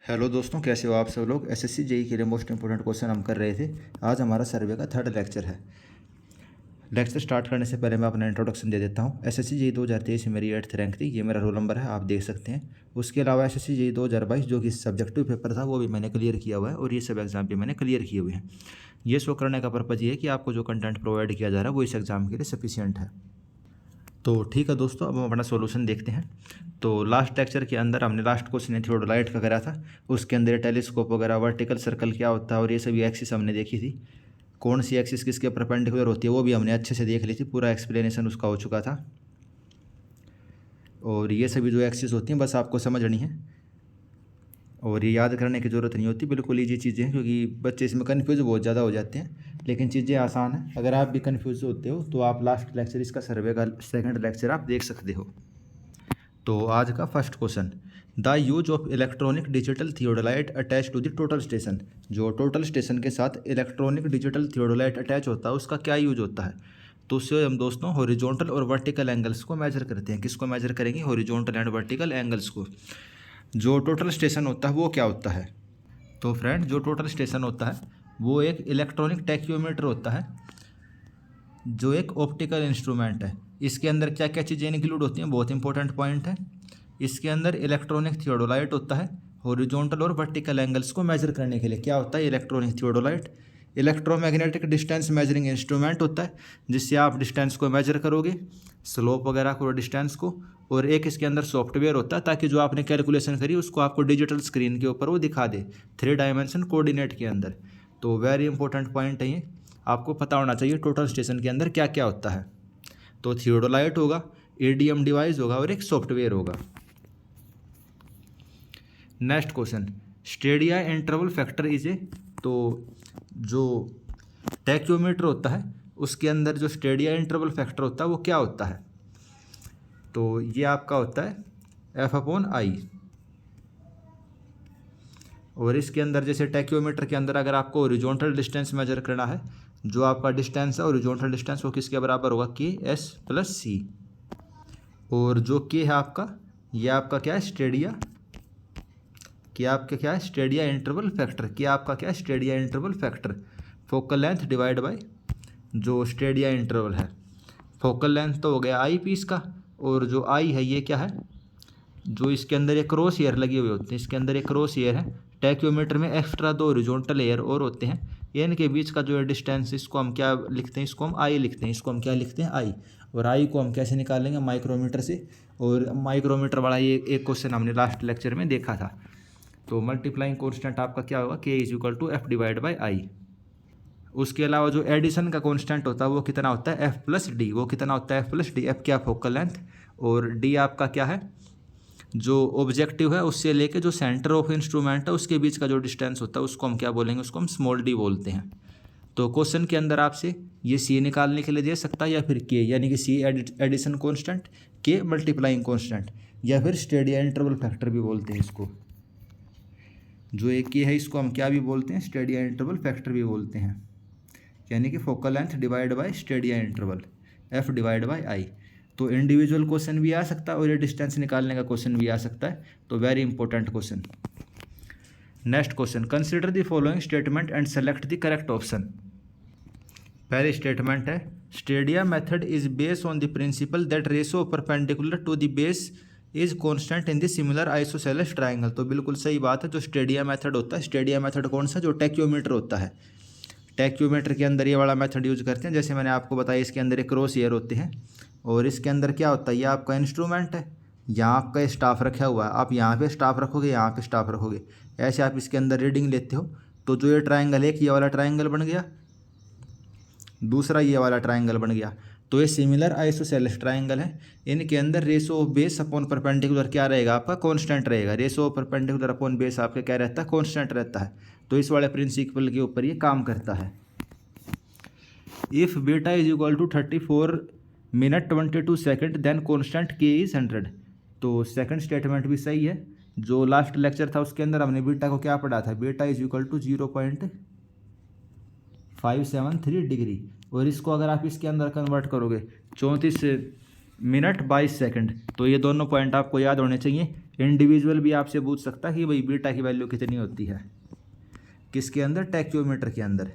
Hello दोस्तों, कैसे हो आप सब लोग। एसएससी जेई के लिए मोस्ट इंपोर्टेंट क्वेश्चन हम कर रहे थे। आज हमारा सर्वे का थर्ड लेक्चर है। लेक्चर स्टार्ट करने से पहले मैं अपना इंट्रोडक्शन दे देता हूँ। एसएससी जेई 2023 में मेरी 8th रैंक थी। ये मेरा रोल नंबर है, आप देख सकते हैं। उसके अलावा एसएससी जेई 2022 जो कि सब्जेक्टिव पेपर था वो भी मैंने क्लियर किया हुआ है और ये सब एग्जाम भी मैंने क्लियर किए हुए हैं। ये शो करने का पर्पज़ ये है कि आपको जो कंटेंट प्रोवाइड किया जा रहा है वो इस एग्ज़ाम के लिए सफिशियंट है। तो ठीक है दोस्तों, अब हम अपना सॉल्यूशन देखते हैं। तो लास्ट लेक्चर के अंदर हमने लास्ट क्वेश्चन थियोडोलाइट का करा था। उसके अंदर टेलीस्कोप वगैरह, वर्टिकल सर्कल क्या होता है और ये सभी एक्सिस हमने देखी थी। कौन सी एक्सिस किसके परपेंडिकुलर होती है वो भी हमने अच्छे से देख ली थी। पूरा एक्सप्लेनेशन उसका हो चुका था। और ये सभी जो एक्सिस होती हैं बस आपको समझनी है और ये याद करने की ज़रूरत नहीं होती। बिल्कुल ईजी चीज़ें हैं, क्योंकि बच्चे इसमें कन्फ्यूज़ बहुत ज़्यादा हो जाते हैं, लेकिन चीज़ें आसान हैं। अगर आप भी कन्फ्यूज़ होते हो तो आप लास्ट लेक्चर, इसका सर्वे का सेकंड लेक्चर आप देख सकते हो। तो आज का first question, the use of electronic digital theodolite attach to the total station. जो टोटल स्टेशन के साथ इलेक्ट्रॉनिक डिजिटल थियोडोलाइट अटैच होता है उसका क्या यूज होता है। तो उससे हम दोस्तों हॉरिजॉन्टल और वर्टिकल एंगल्स को मेजर करते हैं। किसको मेजर करेंगे? हॉरिजॉन्टल एंड वर्टिकल एंगल्स को। जो टोटल स्टेशन होता है वो क्या होता है? तो फ्रेंड, जो टोटल स्टेशन होता है वो एक इलेक्ट्रॉनिक टैक्योमीटर होता है, जो एक ऑप्टिकल इंस्ट्रूमेंट है। इसके अंदर क्या क्या चीज़ें इंक्लूड होती हैं, बहुत इंपॉर्टेंट पॉइंट है। इसके अंदर इलेक्ट्रॉनिक थियोडोलाइट होता है। हॉरिजॉन्टल और वर्टिकल एंगल्स को मेजर करने के लिए क्या होता है? Electronic theodolite. Electromagnetic distance measuring instrument होता है, जिससे आप डिस्टेंस को मेजर करोगे, स्लोप वगैरह को, डिस्टेंस को। और एक इसके अंदर सॉफ्टवेयर होता है, ताकि जो आपने कैलकुलेशन करी उसको आपको डिजिटल स्क्रीन के ऊपर वो दिखा दे, 3 डायमेंशन कोऑर्डिनेट के अंदर। तो वेरी इंपॉर्टेंट पॉइंट है ये, आपको पता होना चाहिए टोटल स्टेशन के अंदर क्या क्या होता है। तो थियोडोलाइट होगा, एडीएम डिवाइस होगा और एक सॉफ्टवेयर होगा। Next question, Stadia interval factor is a. तो जो टैक्योमीटर होता है उसके अंदर जो स्टेडिया इंटरवल फैक्टर होता है वो क्या होता है? तो ये आपका होता है F/I। और इसके अंदर जैसे टैक्योमीटर के अंदर अगर आपको हॉरिजॉन्टल डिस्टेंस मेजर करना है, जो आपका डिस्टेंस है हॉरिजॉन्टल डिस्टेंस, वो किसके बराबर होगा? KS+C। और जो K है आपका, ये आपका क्या है? स्टेडिया। कि आपका क्या है? Stadia interval factor. कि आपका क्या है? Stadia interval factor. Focal length divide by जो स्टेडिया इंटरवल है। फोकल लेंथ तो हो गया आई पीस का, और जो आई है ये क्या है? जो इसके अंदर एक क्रॉस एयर लगे हुए होते हैं, इसके अंदर एक क्रॉस एयर है। टैक्योमीटर में एक्स्ट्रा 2 हॉरिजॉन्टल एयर और होते हैं। इनके बीच का जो है डिस्टेंस, इसको हम क्या लिखते हैं? इसको हम आई लिखते हैं। इसको हम क्या लिखते हैं? आई। और आई को हम कैसे निकालेंगे? माइक्रोमीटर से। और माइक्रोमीटर वाला ये एक क्वेश्चन हमने लास्ट लेक्चर में देखा था। तो मल्टीप्लाइंग कॉन्स्टेंट आपका क्या होगा? K=F/I। उसके अलावा जो एडिशन का कॉन्स्टेंट होता है वो कितना होता है? F+D। वो कितना होता है? F+D। F क्या? Focal length. और D आपका क्या है? जो ऑब्जेक्टिव है उससे लेके जो सेंटर ऑफ इंस्ट्रूमेंट है उसके बीच का जो डिस्टेंस होता है उसको हम क्या बोलेंगे? उसको हम स्मॉल d बोलते हैं। तो क्वेश्चन के अंदर आपसे ये C निकालने के लिए दे सकता है, या फिर K, यानी कि C addition constant, K multiplying constant, या फिर स्टेडिया इंटरवल फैक्टर भी बोलते हैं इसको। जो एक K है इसको हम क्या भी बोलते हैं? स्टेडिया इंटरवल फैक्टर भी बोलते हैं, यानी कि focal length divide by Stadia interval, F/I। तो इंडिविजुअल क्वेश्चन भी आ सकता है और ये डिस्टेंस निकालने का क्वेश्चन भी आ सकता है। तो very important question. Next question, consider the following statement and select the correct option. पहली स्टेटमेंट है, stadia method is based on the principle that ratio perpendicular to the base is constant in the similar isosceles triangle. तो बिल्कुल सही बात है। जो Stadia method होता है, स्टेडिया मेथड कौन सा? जो टैक्योमीटर होता है। टैक्योमीटर के अंदर ये वाला मेथड यूज करते हैं। जैसे मैंने आपको बताया, इसके अंदर एक क्रॉस एयर होते हैं और इसके अंदर क्या होता है? ये आपका इंस्ट्रूमेंट है, यहाँ आपका स्टाफ रखा हुआ है। आप यहाँ पे स्टाफ रखोगे, यहाँ पे स्टाफ रखोगे, ऐसे आप इसके अंदर रीडिंग लेते हो। तो जो ये ट्राइंगल, एक ये वाला ट्राइंगल बन गया, दूसरा ये वाला ट्राइंगल बन गया। तो ये सिमिलर आइसोसेलेस ट्राइंगल है। इनके अंदर ratio of base upon perpendicular क्या रहेगा? आपका कांस्टेंट रहेगा। Ratio of perpendicular upon base आपका क्या रहता है? कांस्टेंट रहता है। तो इस वाले प्रिंसिपल के ऊपर ये काम करता है। If beta is equal to 34 minute 22 second then constant K is 100। तो सेकंड स्टेटमेंट भी सही है। जो लास्ट लेक्चर था उसके अंदर हमने बीटा को क्या पढ़ा था? Beta is equal to 0.573 degree. और इसको अगर आप इसके अंदर कन्वर्ट करोगे, 34 मिनट 22 सेकंड। तो ये दोनों पॉइंट आपको याद होने चाहिए। इंडिविजुअल भी आपसे पूछ सकता है कि भाई बीटा की वैल्यू कितनी होती है, किसके अंदर, टैक्योमीटर के अंदर।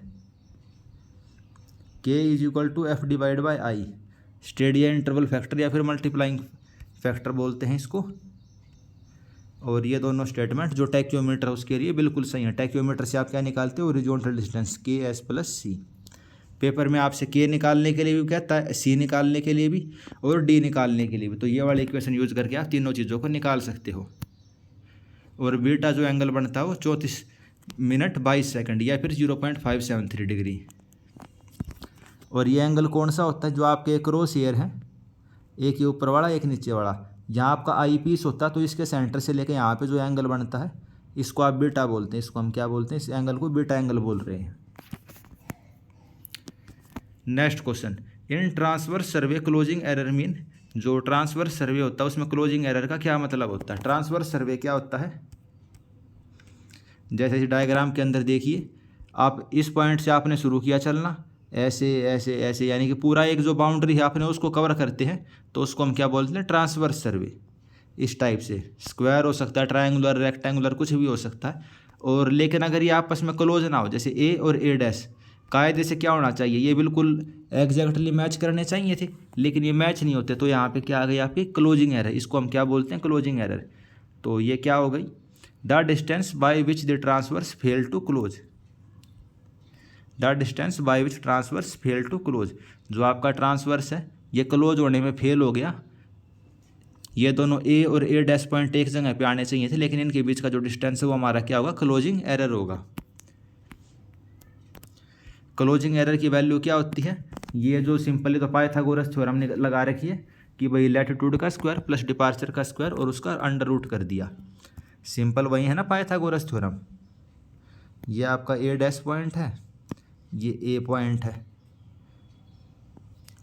K is equal to F divide by I, stadia interval factor या फिर मल्टीप्लाइंग फैक्टर बोलते हैं इसको। और ये दोनों स्टेटमेंट जो टैक्योमीटर उसके लिए बिल्कुल सही है। टैक्योमीटर से आप क्या निकालते हो, हॉरिजॉन्टल डिस्टेंस के एस प्लस सी। पेपर में आपसे के निकालने के लिए भी कहता है, सी निकालने के लिए भी और डी निकालने के लिए भी। तो ये वाले इक्वेशन यूज करके आप तीनों चीज़ों को निकाल सकते हो। और बीटा जो एंगल बनता है वो 34 मिनट 22 सेकंड या फिर 0.573 डिग्री। और ये एंगल कौन सा होता है, जो आपके क्रॉस हेयर है, एक ये ऊपर वाला एक नीचे वाला, जहाँ आपका आई पीस होता है तो इसके सेंटर से लेकर यहाँ पे जो एंगल बनता है इसको आप बीटा बोलते हैं। इसको हम क्या बोलते हैं, इस एंगल को बीटा एंगल बोल रहे हैं। Next question, in transverse survey closing error mean, जो ट्रांसवर्स सर्वे होता है उसमें क्लोजिंग एरर का क्या मतलब होता है। ट्रांसवर्स सर्वे क्या होता है, जैसे इस डायग्राम के अंदर देखिए, आप इस पॉइंट से आपने शुरू किया चलना, ऐसे ऐसे ऐसे, यानी कि पूरा एक जो बाउंड्री है आपने उसको कवर करते हैं, तो उसको हम क्या बोलते हैं, ट्रांसवर्स सर्वे। इस टाइप से स्क्वायर हो सकता है, ट्रायंगुलर, रेक्टेंगुलर, कुछ भी हो सकता है। और लेकिन अगर ये आपस में क्लोज ना हो, जैसे ए और ए डैश, कायदे से क्या होना चाहिए, ये बिल्कुल एग्जैक्टली मैच करने चाहिए थे, लेकिन ये मैच नहीं होते। तो यहाँ पे क्या आ गई आपकी क्लोजिंग एरर, इसको हम क्या बोलते हैं, क्लोजिंग एरर। तो ये क्या हो गई, the distance by which the traverse fail to close, the distance by which traverse fail to close. जो आपका ट्रांसवर्स है ये क्लोज होने में फेल हो गया। ये दोनों ए और ए डैश पॉइंट एक जगह पे आने चाहिए थे, लेकिन इनके बीच का जो डिस्टेंस है वो हमारा क्या होगा, क्लोजिंग एरर होगा। क्लोजिंग एरर की वैल्यू क्या होती है, ये जो सिंपली तो पाइथागोरस थ्योरम ने लगा रखी है कि भाई लैटिट्यूड का स्क्वायर प्लस डिपार्चर का स्क्वायर और उसका अंडर रूट कर दिया। सिंपल वही है ना पाइथागोरस थ्योरम। ये आपका ए डैश पॉइंट है, ये ए पॉइंट है,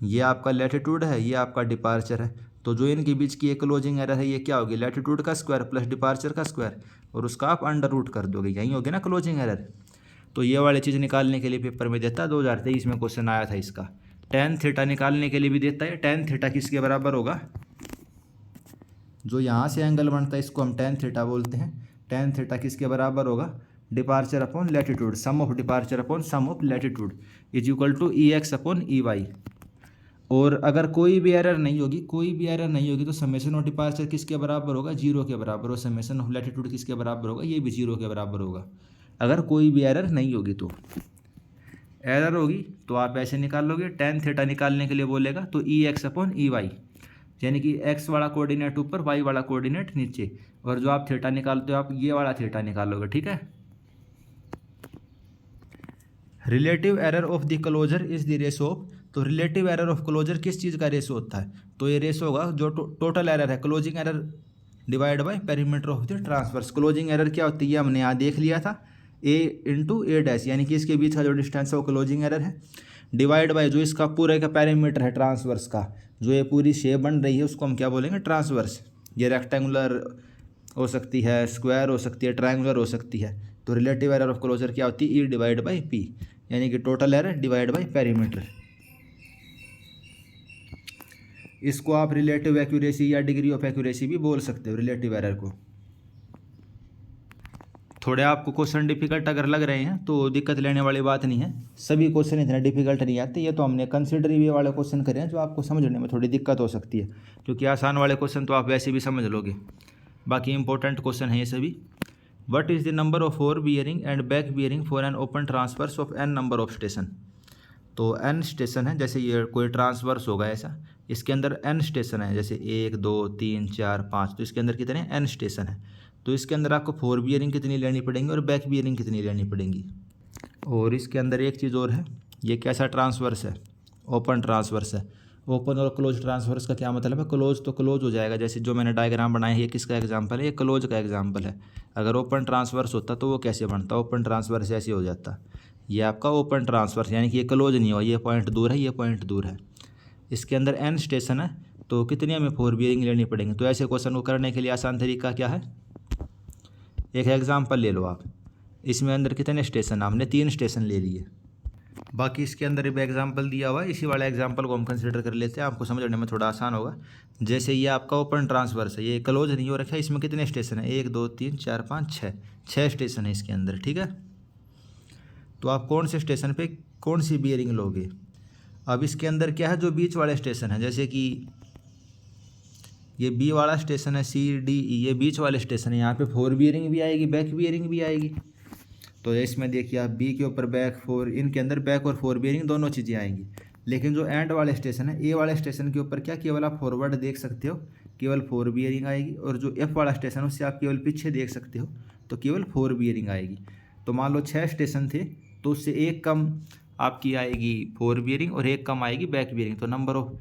ये आपका लैटिट्यूड है, ये आपका डिपार्चर है। तो जो इनके बीच की एक क्लोजिंग एरर है ये क्या होगी, लैटिट्यूड का स्क्वायर प्लस डिपार्चर का स्क्वायर और उसका आप अंडर रूट कर दोगे, यही होगी ना क्लोजिंग एरर। तो ये वाली चीज़ निकालने के लिए पेपर में देता है, 2023 में क्वेश्चन आया था इसका। टेन थीटा निकालने के लिए भी देता है। टेन थीटा किसके बराबर होगा, जो यहाँ से एंगल बनता है इसको हम टेन थीटा बोलते हैं। टेन थीटा किसके बराबर होगा, departure upon latitude, sum of departure upon sum of latitude is equal to E X upon E Y. और अगर कोई भी एरर नहीं होगी, कोई भी एरर नहीं होगी, तो समेशन ऑफ डिपार्चर किसके बराबर होगा, 0 के बराबर। और समेशन ऑफ लैटिट्यूड किसके बराबर होगा, ये भी 0 के बराबर होगा। अगर कोई भी एरर नहीं होगी, तो एरर होगी तो आप ऐसे निकाल लोगे। टेन थीटा निकालने के लिए बोलेगा तो ई एक्स अपॉन ई वाई, यानी कि एक्स वाला कोऑर्डिनेट ऊपर, वाई वाला कोऑर्डिनेट नीचे, और जो आप थीटा निकालते हो आप ये वाला थीटा निकालोगे, ठीक है। Relative error of the closure is the ratio of, तो रिलेटिव एरर ऑफ क्लोजर किस चीज़ का रेशो होता है, तो ये रेशो होगा जो टोटल एरर है, closing error divide by perimeter of the transverse. Closing error क्या होती है हमने यहाँ देख लिया था, ए इंटू ए डैश, यानी कि इसके बीच का जो डिस्टेंस है वो क्लोजिंग एरर है, डिवाइड बाय जो इसका पूरे का पेरीमीटर है ट्रांसवर्स का, जो ये पूरी शेप बन रही है उसको हम क्या बोलेंगे, ट्रांसवर्स। ये रेक्टेंगुलर हो सकती है, स्क्वायर हो सकती है, ट्रायंगुलर हो सकती है। तो रिलेटिव एरर ऑफ क्लोजर क्या होती है, ई डिवाइड बाई पी, यानी कि total error divide by perimeter. इसको आप रिलेटिव एक्यूरेसी या डिग्री ऑफ एक्यूरेसी भी बोल सकते हो, रिलेटिव एरर को। थोड़े आपको क्वेश्चन डिफिकल्ट अगर लग रहे हैं तो दिक्कत लेने वाली बात नहीं है, सभी क्वेश्चन इतने डिफिकल्ट नहीं आते। ये तो हमने कंसिडर वे वाले क्वेश्चन करे हैं जो आपको समझने में थोड़ी दिक्कत हो सकती है, क्योंकि आसान वाले क्वेश्चन तो आप वैसे भी समझ लोगे, बाकी इंपॉर्टेंट क्वेश्चन है ये सभी। What is the number of fore bearing and back bearing for an open traverse of N number of station. तो एन स्टेशन है, जैसे ये कोई ट्रांसवर्स होगा ऐसा, इसके अंदर एन स्टेशन है, जैसे 1 2 3 4 5, तो इसके अंदर कितने एन स्टेशन है। तो इसके अंदर आपको फोर बियरिंग कितनी लेनी पड़ेंगी और बैक बियरिंग कितनी लेनी पड़ेंगी। और इसके अंदर एक चीज़ और है, ये कैसा ट्रांसवर्स है, ओपन ट्रांसवर्स है। ओपन और क्लोज ट्रांसवर्स का क्या मतलब है, क्लोज तो क्लोज हो जाएगा, जैसे जो मैंने डायग्राम बनाया है ये किसका एग्जांपल है, ये क्लोज का एग्जांपल है। अगर ओपन ट्रांसवर्स होता तो वो कैसे बनता, ओपन ट्रांसवर्स ऐसे हो जाता, ये आपका ओपन ट्रांसवर्स, यानी कि ये क्लोज नहीं हुआ, ये पॉइंट दूर है, ये पॉइंट दूर है। इसके अंदर एन स्टेशन है, तो कितनी हमें फोर बियरिंग लेनी पड़ेंगी। तो ऐसे क्वेश्चन को करने के लिए आसान तरीका क्या है, एक एग्जाम्पल ले लो आप, इसमें अंदर कितने स्टेशन, हमने 3 स्टेशन ले लिए, बाकी इसके अंदर भी एग्जांपल दिया हुआ है, इसी वाला एग्जांपल को हम कंसिडर कर लेते हैं, आपको समझने में थोड़ा आसान होगा। जैसे ये आपका ओपन ट्रांसवर्स है, ये क्लोज नहीं हो रखा है, इसमें कितने स्टेशन है, 1 2 3 4 5 6 स्टेशन है इसके अंदर, ठीक है। तो आप कौन से स्टेशन पे कौन सी बियरिंग लोगे। अब इसके अंदर क्या है, जो बीच वाले स्टेशन है, जैसे कि ये बी वाला स्टेशन है, सी डी ई, ये बीच वाले स्टेशन है, यहाँ पे 4 बियरिंग भी आएगी, बैक बियरिंग भी आएगी। तो इसमें देखिए आप बी के ऊपर बैक 4, इनके अंदर बैक और 4 बियरिंग दोनों चीज़ें आएंगी। लेकिन जो एंड वाले स्टेशन है, ए वाले स्टेशन के ऊपर क्या केवल आप फॉरवर्ड देख सकते हो, केवल 4 बियरिंग आएगी, और जो एफ वाला स्टेशन है उससे आप केवल पीछे देख सकते हो, तो केवल 4 बियरिंग आएगी। तो मान लो 6 स्टेशन थे, तो उससे एक कम आपकी आएगी 4 बियरिंग और एक कम आएगी बैक बियरिंग। तो नंबर ऑफ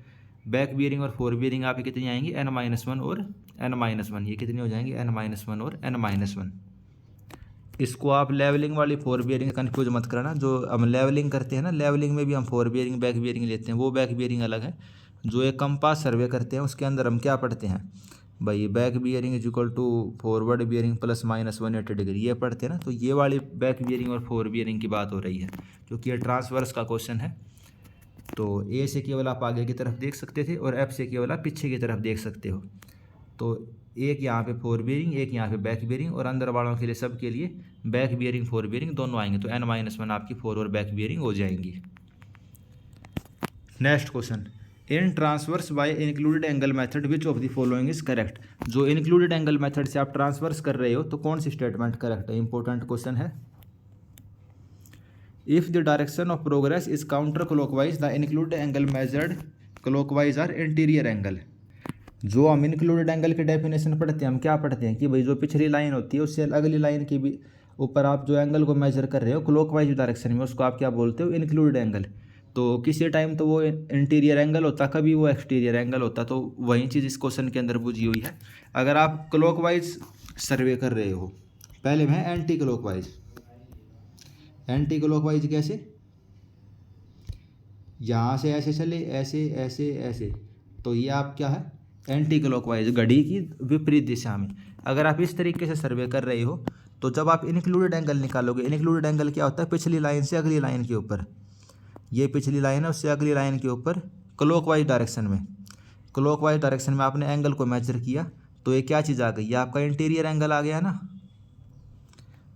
बैक बियरिंग और 4 बियरिंग आपकी कितनी आएंगी, n-1 और n-1। ये कितनी हो जाएंगी, n-1 और n-1। इसको आप लेवलिंग वाली 4 बियरिंग कन्फ्यूज मत करना। जो हम लेवलिंग करते हैं ना, लेवलिंग में भी हम 4 बियरिंग बैक बियरिंग लेते हैं, वो बैक बियरिंग अलग है। जो एक कंपास सर्वे करते हैं उसके अंदर हम क्या पढ़ते हैं भाई, back bearing is equal to forward bearing plus minus 180 degree, ये पढ़ते हैं ना। तो ये वाली बैक बियरिंग और 4 बियरिंग की बात हो रही है, क्योंकि ये ट्रांसवर्स का क्वेश्चन है। तो ए से केवल आप आगे की तरफ देख सकते थे और एफ से केवल आप पीछे की तरफ देख सकते हो। तो एक यहाँ पे 4 बियरिंग, एक यहाँ पे बैक बियरिंग, और अंदर वालों के लिए सब के लिए बैक बियरिंग 4 बियरिंग दोनों आएंगे। तो n-1 आपकी 4 और बैक बियरिंग हो जाएंगी। Next question, in traverse by included angle method which of the following is correct. जो इंक्लूडेड एंगल मेथड से आप ट्रांसवर्स कर रहे हो तो कौन सी स्टेटमेंट करेक्ट है, इंपॉर्टेंट क्वेश्चन है। If the direction of progress is counter clockwise the included angle measured clockwise are interior angle. जो हम इंक्लूडेड एंगल की डेफिनेशन पढ़ते हैं, हम क्या पढ़ते हैं कि भाई जो पिछली लाइन होती है उससे अगली लाइन की भी ऊपर आप जो एंगल को मेजर कर रहे हो क्लॉकवाइज डायरेक्शन में, उसको आप क्या बोलते हो, इंक्लूडेड एंगल। तो किसी टाइम तो वो इंटीरियर एंगल होता, कभी वो एक्सटीरियर एंगल होता। तो वही चीज़ इस क्वेश्चन के अंदर बुझी हुई है। अगर आप क्लॉकवाइज सर्वे कर रहे हो, पहले में एंटी क्लॉकवाइज। एंटी क्लॉकवाइज कैसे, यहाँ से ऐसे चले, ऐसे ऐसे ऐसे, तो ये आप क्या है, एंटी क्लॉकवाइज, घड़ी की विपरीत दिशा में। अगर आप इस तरीके से सर्वे कर रहे हो तो जब आप इंक्लूडेड एंगल निकालोगे, इंक्लूडेड एंगल क्या होता है, पिछली लाइन से अगली लाइन के ऊपर, ये पिछली लाइन है उससे अगली लाइन के ऊपर क्लॉकवाइज डायरेक्शन में। क्लॉकवाइज डायरेक्शन में आपने एंगल को मेजर किया तो ये क्या चीज़ आ गई, ये आपका इंटीरियर एंगल आ गया ना,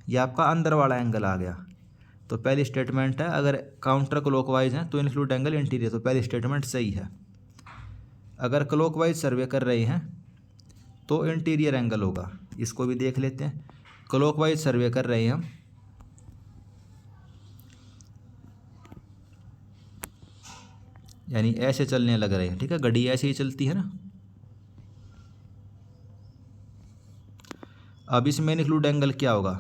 ये आपका अंदर वाला एंगल आ गया। तो पहली स्टेटमेंट है, अगर काउंटर क्लॉकवाइज है तो इंक्लूड एंगल इंटीरियर, तो पहली स्टेटमेंट सही है। अगर क्लॉकवाइज सर्वे कर रहे हैं तो इंटीरियर एंगल होगा, इसको भी देख लेते हैं। क्लॉकवाइज सर्वे कर रहे हैं हम, यानी ऐसे चलने लग रहे हैं, ठीक है, घड़ी ऐसे ही चलती है ना। अब इसमें इंक्लूड एंगल क्या होगा,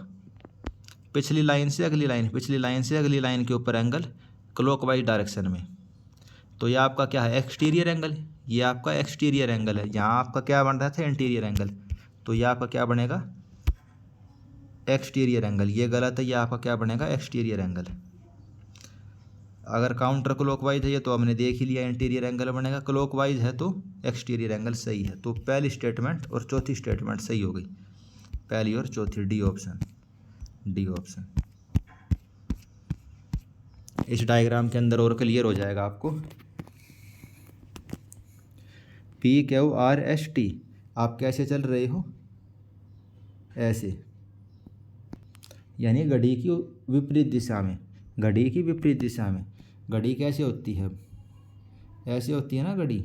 पिछली लाइन से अगली लाइन, पिछली लाइन से अगली लाइन के ऊपर एंगल क्लॉकवाइज डायरेक्शन में। तो ये आपका क्या है, एक्सटीरियर एंगल, ये आपका एक्सटीरियर एंगल है। यहाँ आपका क्या बन रहा था, इंटीरियर एंगल, तो ये आपका क्या बनेगा, एक्सटीरियर एंगल। ये गलत है, ये आपका क्या बनेगा, एक्सटीरियर एंगल। अगर काउंटर क्लॉकवाइज है ये तो हमने देख ही लिया, इंटीरियर एंगल बनेगा, क्लॉकवाइज है तो एक्सटीरियर एंगल सही है। तो पहली स्टेटमेंट और चौथी स्टेटमेंट सही हो गई, पहली और चौथी, डी ऑप्शन, डी ऑप्शन। इस डायग्राम के अंदर और क्लियर हो जाएगा आपको। P Q R S T, आप कैसे चल रहे हो, ऐसे, यानी घड़ी की विपरीत दिशा में, घड़ी की विपरीत दिशा में। घड़ी कैसे होती है, ऐसे होती है ना घड़ी,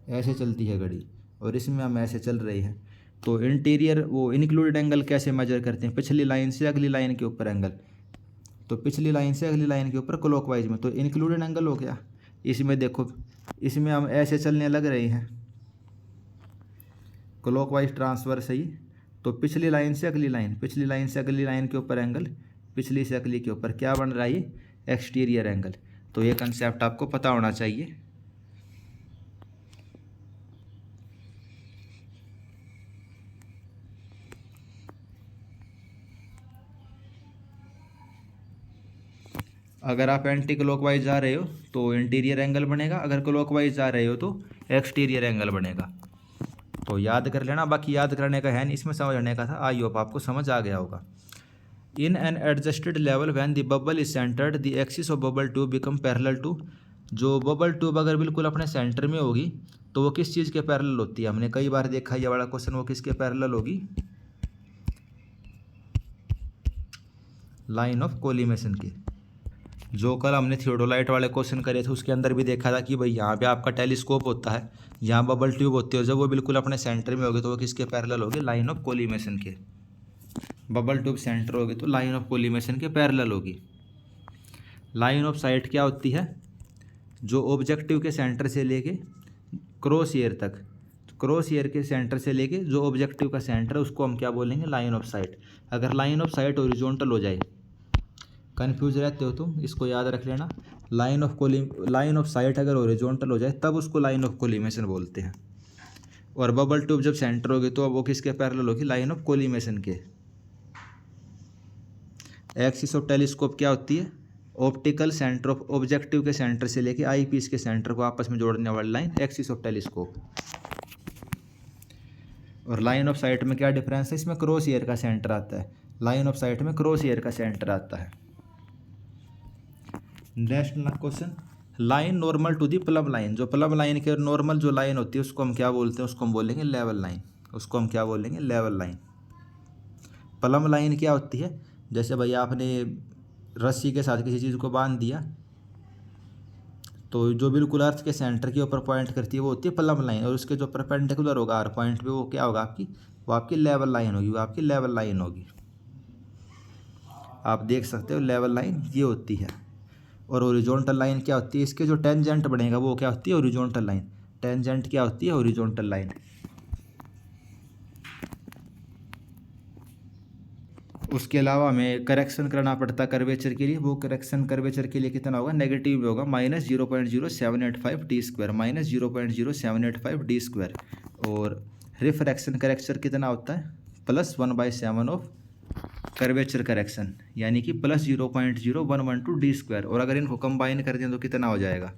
ऐसे चलती है घड़ी, और इसमें हम ऐसे चल रहे हैं। तो इंटीरियर वो इंक्लूडेड एंगल कैसे मेजर करते हैं, पिछली लाइन से अगली लाइन के ऊपर एंगल। तो पिछली लाइन से अगली लाइन के ऊपर क्लॉकवाइज में, तो इंक्लूडेड एंगल हो गया। इसमें देखो, इसमें हम ऐसे चलने लग रहे हैं, क्लॉकवाइज ट्रांसफर सही। तो पिछली लाइन से अगली लाइन, पिछली लाइन से अगली लाइन के ऊपर एंगल, पिछली से अगली के ऊपर क्या बन रहा है, ये एक्सटीरियर एंगल। तो ये कंसेप्ट आपको पता होना चाहिए। अगर आप एंटी क्लॉकवाइज जा रहे हो तो इंटीरियर एंगल बनेगा, अगर क्लॉकवाइज जा रहे हो तो एक्सटीरियर एंगल बनेगा। तो याद कर लेना, बाकी याद करने का है नहीं, इसमें समझने का था। आई होप आपको समझ आ गया होगा। In an adjusted level when the bubble is centred the axis of bubble tube become parallel to, जो बबल ट्यूब अगर बिल्कुल अपने सेंटर में होगी तो वो किस चीज़ के पैरेलल होती है? हमने कई बार देखा ये वाला क्वेश्चन, वो किसके पैरेलल होगी? लाइन ऑफ कोलिमेशन के। जो कल हमने थियोडोलाइट वाले क्वेश्चन करे थे उसके अंदर भी देखा था कि भाई यहाँ पे आपका टेलीस्कोप होता है, यहाँ बबल ट्यूब होती है, जब वो बिल्कुल अपने सेंटर में होगी तो वो किसके पैरेलल होगी? लाइन ऑफ कोलिमेशन के। बबल ट्यूब सेंटर होगी तो लाइन ऑफ कोलिमेशन के पैरेलल होगी। लाइन ऑफ साइट क्या होती है? जो ऑब्जेक्टिव के सेंटर से लेके क्रॉस ईयर तक, क्रॉस ईयर के सेंटर से लेके जो ऑब्जेक्टिव का सेंटर है उसको हम क्या बोलेंगे? Line of site. अगर लाइन ऑफ साइट हॉरिजॉन्टल हो जाए, कन्फ्यूज रहते हो तुम, इसको याद रख लेना। लाइन ऑफ साइट अगर हॉरिजॉन्टल हो जाए तब उसको लाइन ऑफ कोलिमेशन बोलते हैं। और बबल ट्यूब जब सेंटर होगी तो अब वो किसके पैरेलल होगी? लाइन ऑफ कोलिमेशन के। एक्सिस ऑफ टेलीस्कोप क्या होती है? ऑप्टिकल सेंटर ऑफ ऑब्जेक्टिव के सेंटर से लेके आई पीस के सेंटर को आपस में जोड़ने वाली लाइन एक्सिस ऑफ टेलीस्कोप। और लाइन ऑफ साइट में क्या डिफरेंस है? इसमें क्रॉस ईयर का सेंटर आता है, लाइन ऑफ साइट में क्रॉस ईयर का सेंटर आता है। Next question, line normal to the plumb line, जो प्लम लाइन के नॉर्मल जो लाइन होती है उसको हम क्या बोलते हैं? उसको हम बोलेंगे लेवल लाइन। उसको हम क्या बोलेंगे? Level line. प्लम लाइन क्या होती है? जैसे भाई आपने रस्सी के साथ किसी चीज़ को बांध दिया तो जो बिल्कुल अर्थ के सेंटर के ऊपर पॉइंट करती है वो होती है प्लम लाइन, और उसके जो परपेंडिकुलर होगा आर पॉइंट पे वो क्या होगा? वो आपकी लेवल लाइन होगी, वो आपकी लेवल लाइन होगी। आप देख सकते हो लेवल लाइन ये होती है। और हॉरिजॉन्टल लाइन क्या होती है? इसके जो टेंजेंट बनेगा वो क्या होती है? Horizontal line. टेंजेंट क्या होती है? Horizontal line. उसके अलावा हमें करेक्शन करना पड़ता है कर्वेचर के लिए। वो करेक्शन कर्वेचर के लिए कितना होगा? नेगेटिव में होगा -0.0785 डी स्क्वायर, -0.0785 डी स्क्वायर। और रिफ्रैक्शन करेक्चर कितना होता है? +1/7 ऑफ कर्वेचर करेक्शन, यानी कि +0.0112 डी स्क्वायर। और अगर इनको कंबाइन कर दें तो कितना हो जाएगा?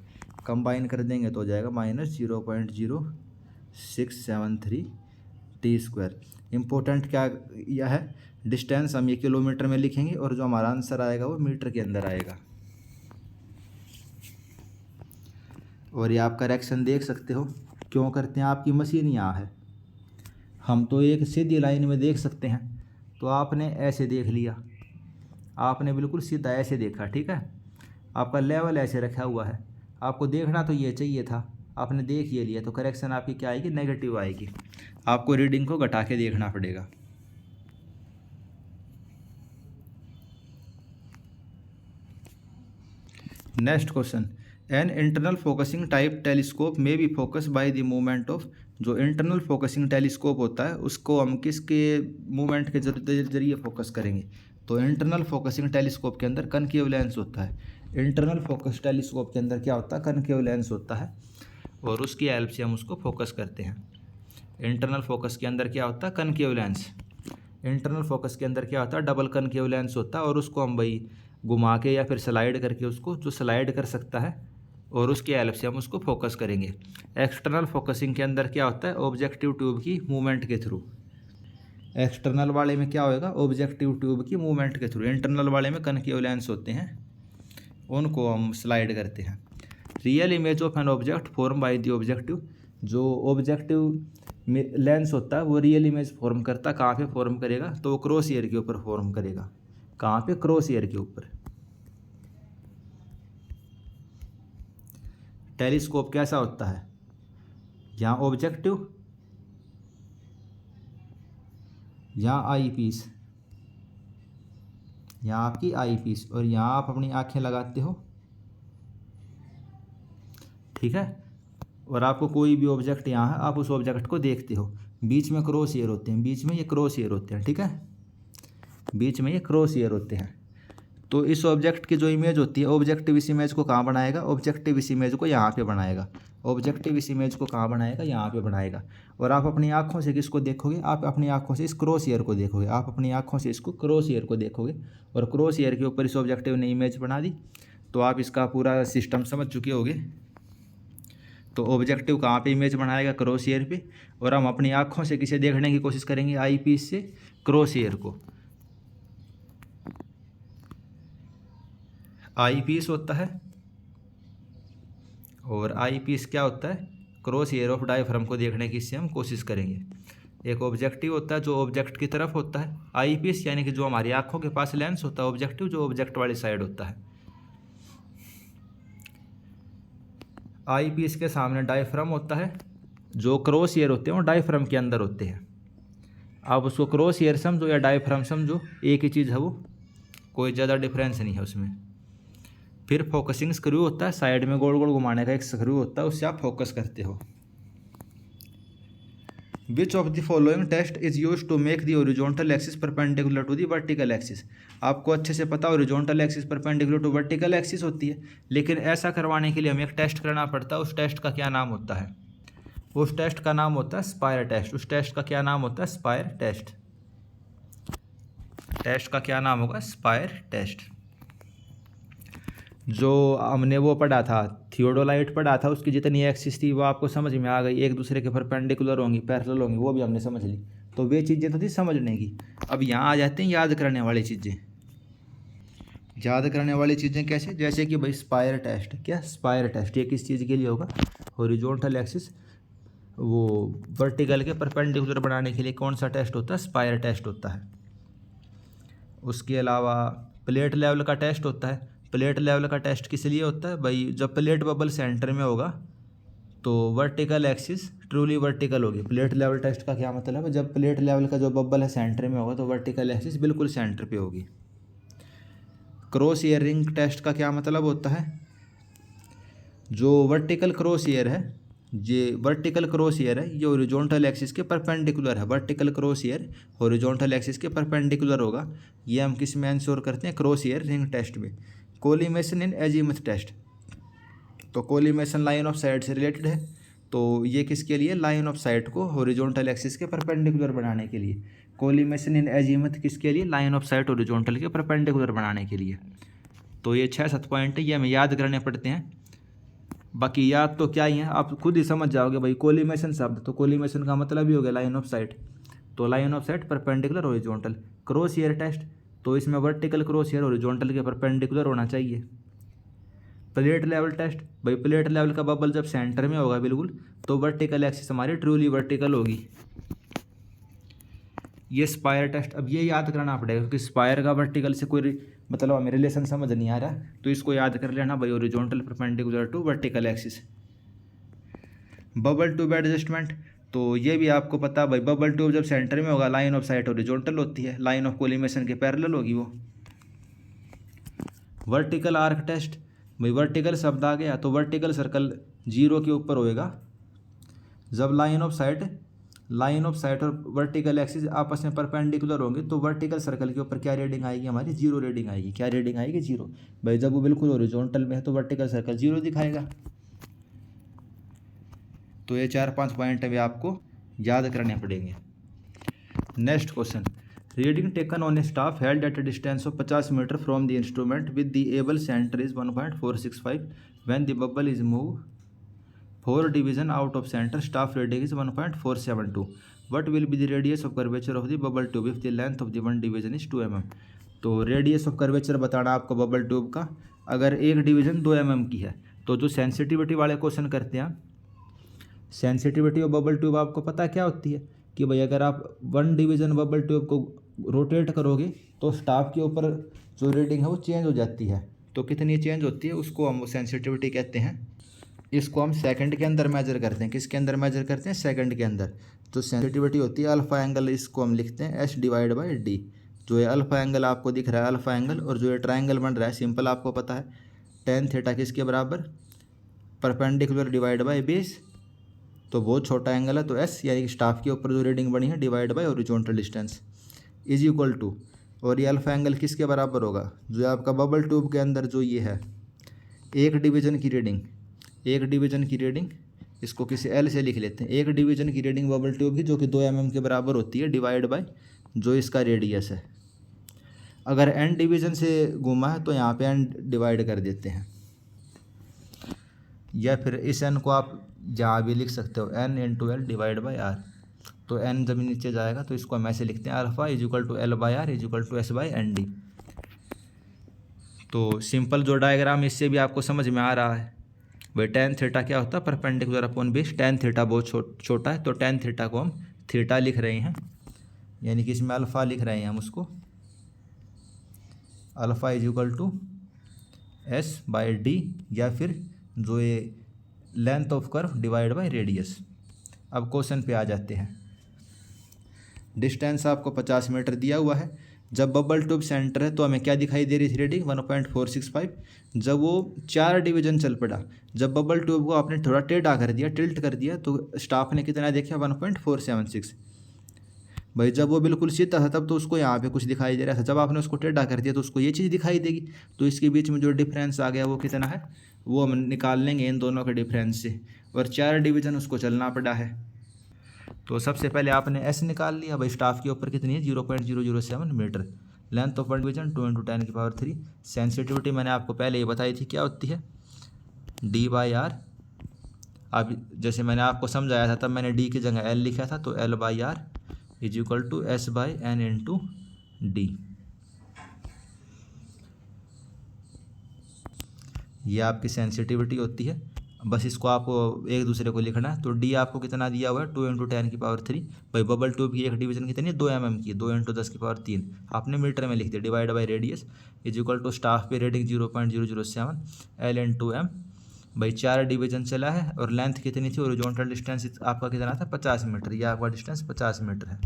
कंबाइन कर देंगे तो हो जाएगा -0.0673 डी स्क्वायर। इम्पोर्टेंट क्या यह है? डिस्टेंस हम ये किलोमीटर में लिखेंगे और जो हमारा आंसर आएगा वो मीटर के अंदर आएगा। और ये आप करेक्शन देख सकते हो क्यों करते हैं? आपकी मशीन यहाँ है, हम तो एक सीधी लाइन में देख सकते हैं, तो आपने ऐसे देख लिया, आपने बिल्कुल सीधा ऐसे देखा, ठीक है। आपका लेवल ऐसे रखा हुआ है, आपको देखना तो ये चाहिए था, आपने देख ये लिया, तो करेक्शन आपकी क्या आएगी? नेगेटिव आएगी। आपको रीडिंग को घटा के देखना पड़ेगा। Next question, an internal focusing type telescope में be focus by the movement of, जो इंटरनल फोकसिंग टेलीस्कोप होता है उसको हम किसके मूवमेंट के जरिए फोकस करेंगे? तो इंटरनल फोकसिंग टेलीस्कोप के अंदर कनकेव लेंस होता है। इंटरनल फोकस टेलीस्कोप के अंदर क्या होता है? कनकेव लेंस होता है, और उसकी हेल्प से हम उसको फोकस करते हैं। इंटरनल फोकस के अंदर क्या होता है? Concave lens. इंटरनल फोकस के अंदर क्या होता है? डबल कनकेव लेंस होता है, और उसको हम भाई घुमा के या फिर स्लाइड करके, उसको जो स्लाइड कर सकता है, और उसकी हेल्प से हम उसको फोकस करेंगे। एक्सटर्नल फोकसिंग के अंदर क्या होता है? ऑब्जेक्टिव ट्यूब की मूवमेंट के थ्रू। एक्सटर्नल वाले में क्या होएगा? ऑब्जेक्टिव ट्यूब की मूवमेंट के थ्रू। इंटरनल वाले में कनकेव लेंस होते हैं, उनको हम स्लाइड करते हैं। Real image of an object form by the objective, जो ऑब्जेक्टिव लेंस होता है वो रियल इमेज फॉर्म करता है। कहाँ पे फॉर्म करेगा? तो वो क्रॉस ईयर के ऊपर फॉर्म करेगा। कहाँ पे? क्रॉस ईयर के ऊपर। टेलीस्कोप कैसा होता है? यहाँ ऑब्जेक्टिव, यहाँ आई पीस, यहाँ आपकी आई पीस, और यहाँ आप अपनी आंखें लगाते हो, ठीक है। और आपको कोई भी ऑब्जेक्ट यहाँ है, आप उस ऑब्जेक्ट को देखते हो, बीच में क्रॉस ईयर होते हैं, बीच में ये क्रॉस ईयर होते हैं, ठीक है, बीच में ये क्रॉस ईयर होते हैं। तो इस ऑब्जेक्ट की जो इमेज होती है, ऑब्जेक्टिव इस इमेज को कहाँ बनाएगा? ऑब्जेक्टिव इस इमेज को यहाँ पे बनाएगा। ऑब्जेक्टिव इस इमेज को कहाँ बनाएगा? यहाँ पे बनाएगा। और आप अपनी आँखों से किसको देखोगे? आप अपनी आँखों से इस क्रॉस ईयर को देखोगे। आप अपनी आँखों से इसको क्रॉस ईयर को देखोगे, और क्रॉस ईयर के ऊपर इस ऑब्जेक्टिव ने इमेज बना दी। तो आप इसका पूरा सिस्टम समझ चुके होगे। तो ऑब्जेक्टिव कहाँ पे इमेज बनाएगा? क्रॉस ईयर पे। और हम अपनी आँखों से किसे देखने की कोशिश करेंगे? आई पीस से क्रॉस ईयर को। आई पीस होता है, और आई पीस क्या होता है, क्रॉस एयर ऑफ डायफ्राम को देखने की इससे हम कोशिश करेंगे। एक ऑब्जेक्टिव होता है जो ऑब्जेक्ट की तरफ होता है, आई पीस यानी कि जो हमारी आंखों के पास लेंस होता है, ऑब्जेक्टिव जो ऑब्जेक्ट वाली साइड होता है। आई पीस के सामने डायफ्राम होता है, जो क्रॉस एयर होते हैं वो डायफ्राम के अंदर होते हैं। आप उसको क्रॉस एयर समझो या डायफ्राम समझो, एक ही चीज़ है वो, कोई ज़्यादा डिफरेंस नहीं है उसमें। फिर फोकसिंग स्क्रू होता है, साइड में गोल गोल घुमाने का एक स्क्रू होता है, उससे आप फोकस करते हो। Which of the following test is use to make the horizontal axis perpendicular to the vertical axis. आपको अच्छे से पता horizontal axis perpendicular to vertical axis होती है, लेकिन ऐसा करवाने के लिए हमें एक टेस्ट करना पड़ता है। उस टेस्ट का क्या नाम होता है? उस टेस्ट का नाम होता है स्पायर टेस्ट। उस टेस्ट का क्या नाम होता है? Spire test. टेस्ट का क्या नाम होगा? Spire test. जो हमने वो पढ़ा था, थियोडोलाइट पढ़ा था, उसकी जितनी एक्सिस थी वो आपको समझ में आ गई, एक दूसरे के परपेंडिकुलर होंगी, पैरेलल होंगी, वो भी हमने समझ ली। तो वे चीज़ें तो थी समझने की। अब यहाँ आ जाते हैं याद करने वाली चीज़ें। याद करने वाली चीज़ें कैसे? जैसे कि भाई स्पायर टेस्ट। क्या स्पायर टेस्ट? ये किस चीज़ के लिए होगा? हॉरिजॉन्टल एक्सिस वो वर्टिकल के परपेंडिकुलर बनाने के लिए कौन सा टेस्ट होता है? स्पायर टेस्ट होता है। उसके अलावा प्लेट लेवल का टेस्ट होता है। प्लेट लेवल का टेस्ट किस लिए होता है भाई? जब प्लेट बबल सेंटर में होगा तो वर्टिकल एक्सिस ट्रूली वर्टिकल होगी। प्लेट लेवल टेस्ट का क्या मतलब है? जब प्लेट लेवल का जो बबल है सेंटर में होगा तो वर्टिकल एक्सिस बिल्कुल सेंटर पे होगी। क्रॉस ईयर रिंग टेस्ट का क्या मतलब होता है? जो वर्टिकल क्रॉस ईयर है, ये वर्टिकल क्रॉस ईयर है, ये हॉरिजॉन्टल एक्सिस के परपेंडिकुलर है। Vertical cross hair horizontal axis के परपेंडिकुलर होगा। ये हम किस में इंश्योर करते हैं? क्रॉस ईयर रिंग टेस्ट में। कोलिमेशन इन एजीमुथ टेस्ट, तो कोलिमेशन लाइन ऑफ साइट से रिलेटेड है, तो ये किसके लिए? लाइन ऑफ साइट को हॉरिजॉन्टल एक्सिस के परपेंडिकुलर बनाने के लिए। कोलिमेशन इन एजीमुथ किसके लिए? लाइन ऑफ साइट हॉरिजॉन्टल के परपेंडिकुलर बनाने के लिए। तो ये 6-7 पॉइंट है, ये हमें याद करने पड़ते हैं। बाकी याद तो क्या ही है, आप खुद ही समझ जाओगे भाई। कोलिमेशन शब्द, तो कोलिमेशन का मतलब ही हो गया लाइन ऑफ साइट, तो line of sight perpendicular horizontal. Cross hair test, तो इसमें वर्टिकल क्रॉस ईयर हॉरिजॉन्टल के परपेंडिकुलर होना चाहिए। प्लेट लेवल टेस्ट, भाई प्लेट लेवल का बबल जब सेंटर में होगा बिल्कुल, तो वर्टिकल एक्सिस हमारी ट्रूली वर्टिकल होगी। ये स्पायर टेस्ट, अब ये याद करना पड़ेगा क्योंकि स्पायर का वर्टिकल से कोई मतलब हमें रिलेशन समझ नहीं आ रहा, तो इसको याद कर लेना भाई, horizontal perpendicular to vertical axis. Bubble tube adjustment, तो ये भी आपको पता भाई, बबल ट्यूब जब सेंटर में होगा लाइन ऑफ साइट हॉरिजॉन्टल होती है, लाइन ऑफ कोलिमेशन के पैरेलल होगी वो। वर्टिकल आर्क टेस्ट, भाई वर्टिकल शब्द आ गया तो वर्टिकल सर्कल 0 के ऊपर होएगा। जब लाइन ऑफ साइट और वर्टिकल एक्सिस आपस में परपेंडिकुलर होंगे तो वर्टिकल सर्कल के ऊपर क्या रीडिंग आएगी? हमारी 0 रीडिंग आएगी। क्या रीडिंग आएगी? 0। भाई जब वो बिल्कुल हॉरिजॉन्टल में है तो वर्टिकल सर्कल 0 दिखाएगा। तो ये 4-5 पॉइंट है वे आपको याद करने पड़ेंगे। Next question, reading taken on a staff held at a distance of 50 metre from the instrument with the bubble centre is 1.465 when the bubble is move 4 division out of center, staff reading is 1.472. What will be the radius of curvature of the bubble tube if the length of the one division is 2 mm? तो radius of curvature बताना आपको bubble tube का। अगर एक division 2 mm की है तो जो सेंसिटिविटी वाले क्वेश्चन करते हैं, सेंसिटिविटी ऑफ बबल ट्यूब आपको पता क्या होती है कि भाई अगर आप 1 डिवीज़न बबल ट्यूब को रोटेट करोगे तो स्टाफ के ऊपर जो रीडिंग है वो चेंज हो जाती है। तो कितनी चेंज होती है उसको हम सेंसिटिविटी कहते हैं। इसको हम सेकंड के अंदर मेजर करते हैं। किसके अंदर मेजर करते हैं? सेकंड के अंदर। तो सेंसिटिविटी होती है अल्फा एंगल, इसको हम लिखते हैं S/D। जो है अल्फा एंगल आपको दिख रहा है अल्फा एंगल, और जो ये ट्रायंगल बन रहा है सिंपल आपको पता है tan थीटा किसके बराबर? Perpendicular divide by base. तो बहुत छोटा एंगल है तो S, यानी कि स्टाफ के ऊपर जो रीडिंग बनी है divide by horizontal distance is equal to, और ये अल्फा एंगल किसके बराबर होगा? जो आपका बबल ट्यूब के अंदर जो ये है एक डिवीज़न की रीडिंग, इसको किसी L से लिख लेते हैं। एक डिवीज़न की रीडिंग बबल ट्यूब की जो कि 2 mm के बराबर होती है डिवाइड बाय जो इसका रेडियस है। अगर n डिवीज़न से घूमा है तो यहाँ पे n डिवाइड कर देते हैं, या फिर इस n को आप जहाँ भी लिख सकते हो n × L divide by R। तो n जब नीचे जाएगा तो इसको हम ऐसे लिखते हैं alpha is equal to L/R is equal to S/ND। तो सिंपल जो डायग्राम इससे भी आपको समझ में आ रहा है भाई tan थीटा क्या होता है, perpendicular upon base. tan theta बहुत छोटा है तो tan थीटा को हम थीटा लिख रहे हैं, यानी कि इसमें अल्फ़ा लिख रहे हैं हम उसको। Alpha is equal to S/d, या फिर जो ये length of curve divide by radius. अब क्वेश्चन पे आ जाते हैं। डिस्टेंस आपको 50 मीटर दिया हुआ है। जब बबल ट्यूब सेंटर है तो हमें क्या दिखाई दे रही थी रीडिंग 1.465। जब वो 4 डिवीजन चल पड़ा, जब बबल ट्यूब को आपने थोड़ा टेढ़ा कर दिया, टिल्ट कर दिया, तो स्टाफ ने कितना देखा 1.476। भाई जब वो बिल्कुल सीधा था तब तो उसको यहाँ पे कुछ दिखाई दे रहा था, जब आपने उसको टेढ़ा कर दिया तो उसको ये चीज़ दिखाई देगी। तो इसके बीच में जो डिफरेंस आ गया वो कितना है, वो हम निकाल लेंगे इन दोनों के डिफरेंस से। और 4 डिवीजन उसको चलना पड़ा है। तो सबसे पहले आपने एस निकाल लिया। भाई स्टाफ के ऊपर कितनी है 0.007 metre. Length of one division 2 × 10⁻³ sensitivity मैंने आपको पहले ही बताई थी क्या होती है, D/R। अब जैसे मैंने आपको समझाया था तब मैंने D की जगह L लिखा था, तो L/R is equal to S/N × D। ये आपकी सेंसिटिविटी होती है। बस इसको आपको एक दूसरे को लिखना है। तो डी आपको कितना दिया हुआ है 2 × 10⁻³ भाई बबल ट्यूब की एक डिवीजन कितनी है 2 mm की, 2 × 10⁻³ आपने मीटर में लिख दिया, divide by radius is equal to staff पे रेडिंग 0.007 L × M। भाई 4 डिवीजन चला है और लेंथ कितनी थी, हॉरिजॉन्टल डिस्टेंस आपका कितना था 50 मीटर। यह आपका डिस्टेंस 50 मीटर है।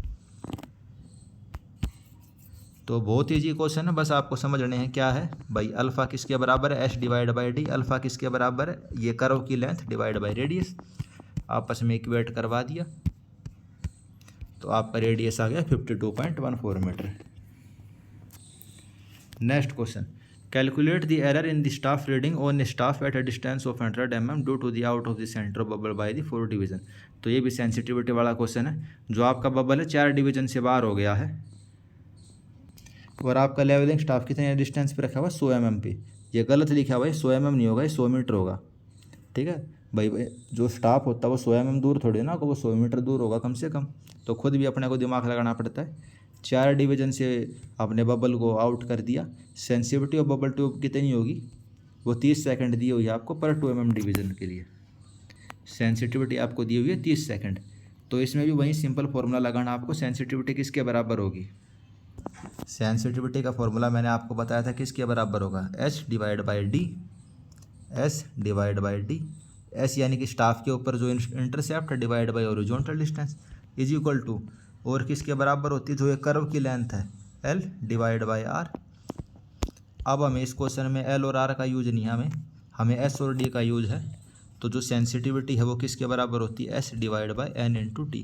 तो बहुत ईजी क्वेश्चन है, बस आपको समझ रहे हैं क्या है भाई। अल्फ़ा किसके बराबर है S/d। अल्फ़ा किसके बराबर है, ये कर्व की लेंथ डिवाइड बाय रेडियस। आपस में इक्वेट करवा दिया तो आपका रेडियस आ गया 52.14 metre. Next question, calculate the error in the staff reading on staff at a distance of 100 mm due to the out of the centre of bubble by the 4 division. तो ये भी sensitivity वाला question है। जो आपका bubble है 4 division से बाहर हो गया है और आपका लेवलिंग स्टाफ कितने डिस्टेंस पे रखा हुआ है 100 mm पे। ये गलत लिखा हुआ है, 100 mm नहीं होगा, ये 100 मीटर होगा। ठीक है भाई, जो स्टाफ होता है वो 100 mm दूर थोड़ी ना, वो 100 मीटर दूर होगा कम से कम। तो खुद भी अपने को दिमाग लगाना पड़ता है। 4 डिवीजन से आपने बबल को आउट कर दिया। सेंसिटिविटी ऑफ बबल ट्यूब कितनी होगी, वो 30 सेकंड दी हुई है आपको पर 2 mm डिवीजन के लिए। सेंसिटिविटी आपको दी हुई है 30 सेकंड। तो इसमें भी वही सिंपल फार्मूला लगाना आपको, सेंसिटिविटी किसके बराबर होगी। सेंसिटिविटी का फॉर्मूला मैंने आपको बताया था किसके बराबर होगा, S/d। S/d, S यानी कि स्टाफ के ऊपर जो intercept divide by horizontal distance is equal to, और किसके बराबर होती है, जो ये कर्व की लेंथ है L/R। अब हमें इस क्वेश्चन में L और R का यूज नहीं है, हमें S और D का यूज है। तो जो सेंसिटिविटी है वो किसके बराबर होती है, S/N × D।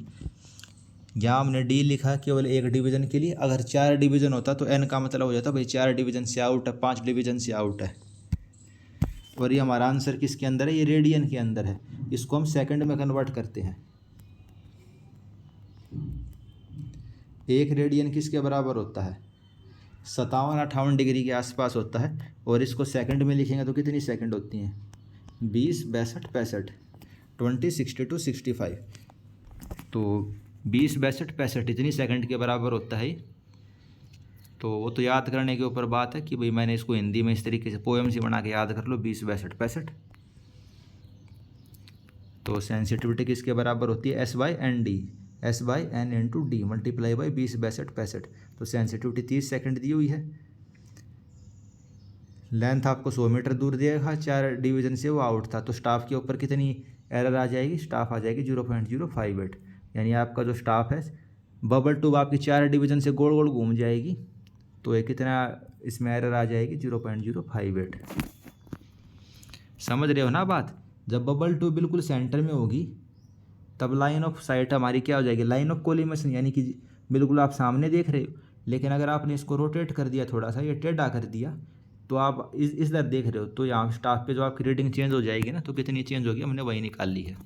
यहाँ हमने D लिखा केवल एक डिवीजन के लिए। अगर 4 डिवीजन होता तो N का मतलब हो जाता भाई 4 डिवीजन से आउट है, 5 डिवीजन से आउट है। और ये हमारा आंसर किसके अंदर है, ये रेडियन के अंदर है। इसको हम सेकंड में कन्वर्ट करते हैं। 1 रेडियन किसके बराबर होता है 57-58 डिग्री के आसपास होता है। और इसको सेकंड में लिखेंगे तो कितनी सेकंड होती हैं 20, 62, 65, 20, 62, 65। तो 20, 62, 65 इतनी सेकंड के बराबर होता है। तो वो तो याद करने के ऊपर बात है कि भाई मैंने इसको हिंदी में इस तरीके से पोएम से बना के याद कर लो 20, 62, 65। तो सेंसिटिविटी किसके बराबर होती है S/N × D मल्टीप्लाई बाई 20, 62, 65। तो सेंसिटिविटी 30 सेकंड दी हुई है। लेंथ आपको 100 मीटर दूर दिया, 4 डिवीजन से वो आउट था। तो स्टाफ के ऊपर कितनी एरर आ जाएगी, स्टाफ आ जाएगी 0.058। यानी आपका जो स्टाफ है बबल ट्यूब आपकी 4 डिवीजन से गोल गोल घूम जाएगी। तो ये कितना इसमें एरर आ जाएगी 0.058। समझ रहे हो ना बात। जब बबल ट्यूब बिल्कुल सेंटर में होगी तब लाइन ऑफ साइट हमारी क्या हो जाएगी, लाइन ऑफ कोलिमेशन, यानी कि बिल्कुल आप सामने देख रहे हो। लेकिन अगर आपने इसको रोटेट कर दिया, थोड़ा सा ये टेढ़ा कर दिया, तो आप इस दर देख रहे हो, तो यहाँ स्टाफ पे जो आपकी रीडिंग चेंज हो जाएगी ना, तो कितनी चेंज होगी हमने वही निकाल ली है।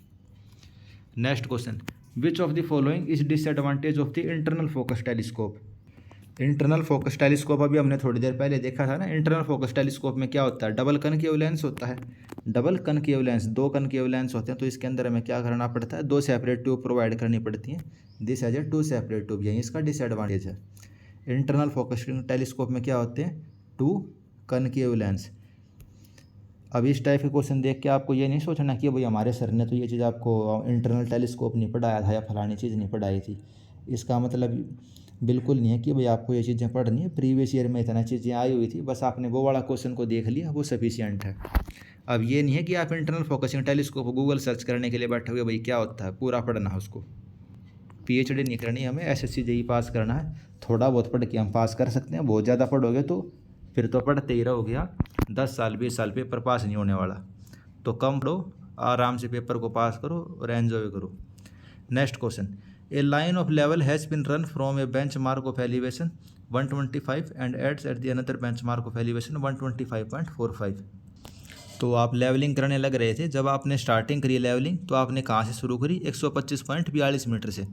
Next question, which of the following is disadvantage of the internal focus telescope. Internal focus telescope अभी हमने थोड़ी देर पहले देखा था ना। इंटरनल फोकस टेलीस्कोप में क्या होता है, डबल कनकेव लेंस होता है। Double concave lens, 2 concave lens होते हैं। तो इसके अंदर हमें क्या करना पड़ता है, 2 सेपरेट ट्यूब प्रोवाइड करनी पड़ती हैं। This as a 2 separate tube, यही इसका डिसएडवांटेज है। इंटरनल फोकस टेलीस्कोप में क्या होते हैं, 2 कनकेव लेंस। अब इस टाइप के क्वेश्चन देख के आपको ये नहीं सोचना कि भाई हमारे सर ने तो ये चीज़ आपको इंटरनल टेलीस्कोप नहीं पढ़ाया था या फलानी चीज़ नहीं पढ़ाई थी। इसका मतलब बिल्कुल नहीं है कि भाई आपको ये चीज़ें पढ़नी है, प्रीवियस ईयर में इतना चीज़ें आई हुई थी, बस आपने वो वाला क्वेश्चन को देख लिया, वो सफिशियंट है। अब ये नहीं है कि आप internal focusing telescope Google search करने के लिए बैठे हुए भाई क्या होता है, पूरा पढ़ना है उसको। पीएचडी नहीं करनी हमें, एसएससी जेईई पास करना है। थोड़ा बहुत पढ़ के हम पास कर सकते हैं, बहुत ज़्यादा पढ़ोगे तो फिर तो पढ़ते ही रहोगे आप, 10 साल 20 साल पेपर पास नहीं होने वाला। तो कम पढ़ो, आराम से पेपर को पास करो और एन्जॉय करो। Next question, a line of level has been run from a bench mark of elevation 125 and ends at the another bench mark of elevation 125.45। तो आप लेवलिंग करने लग रहे थे, जब आपने स्टार्टिंग करी लेवलिंग तो आपने कहाँ से शुरू करी, 125.42 मीटर से।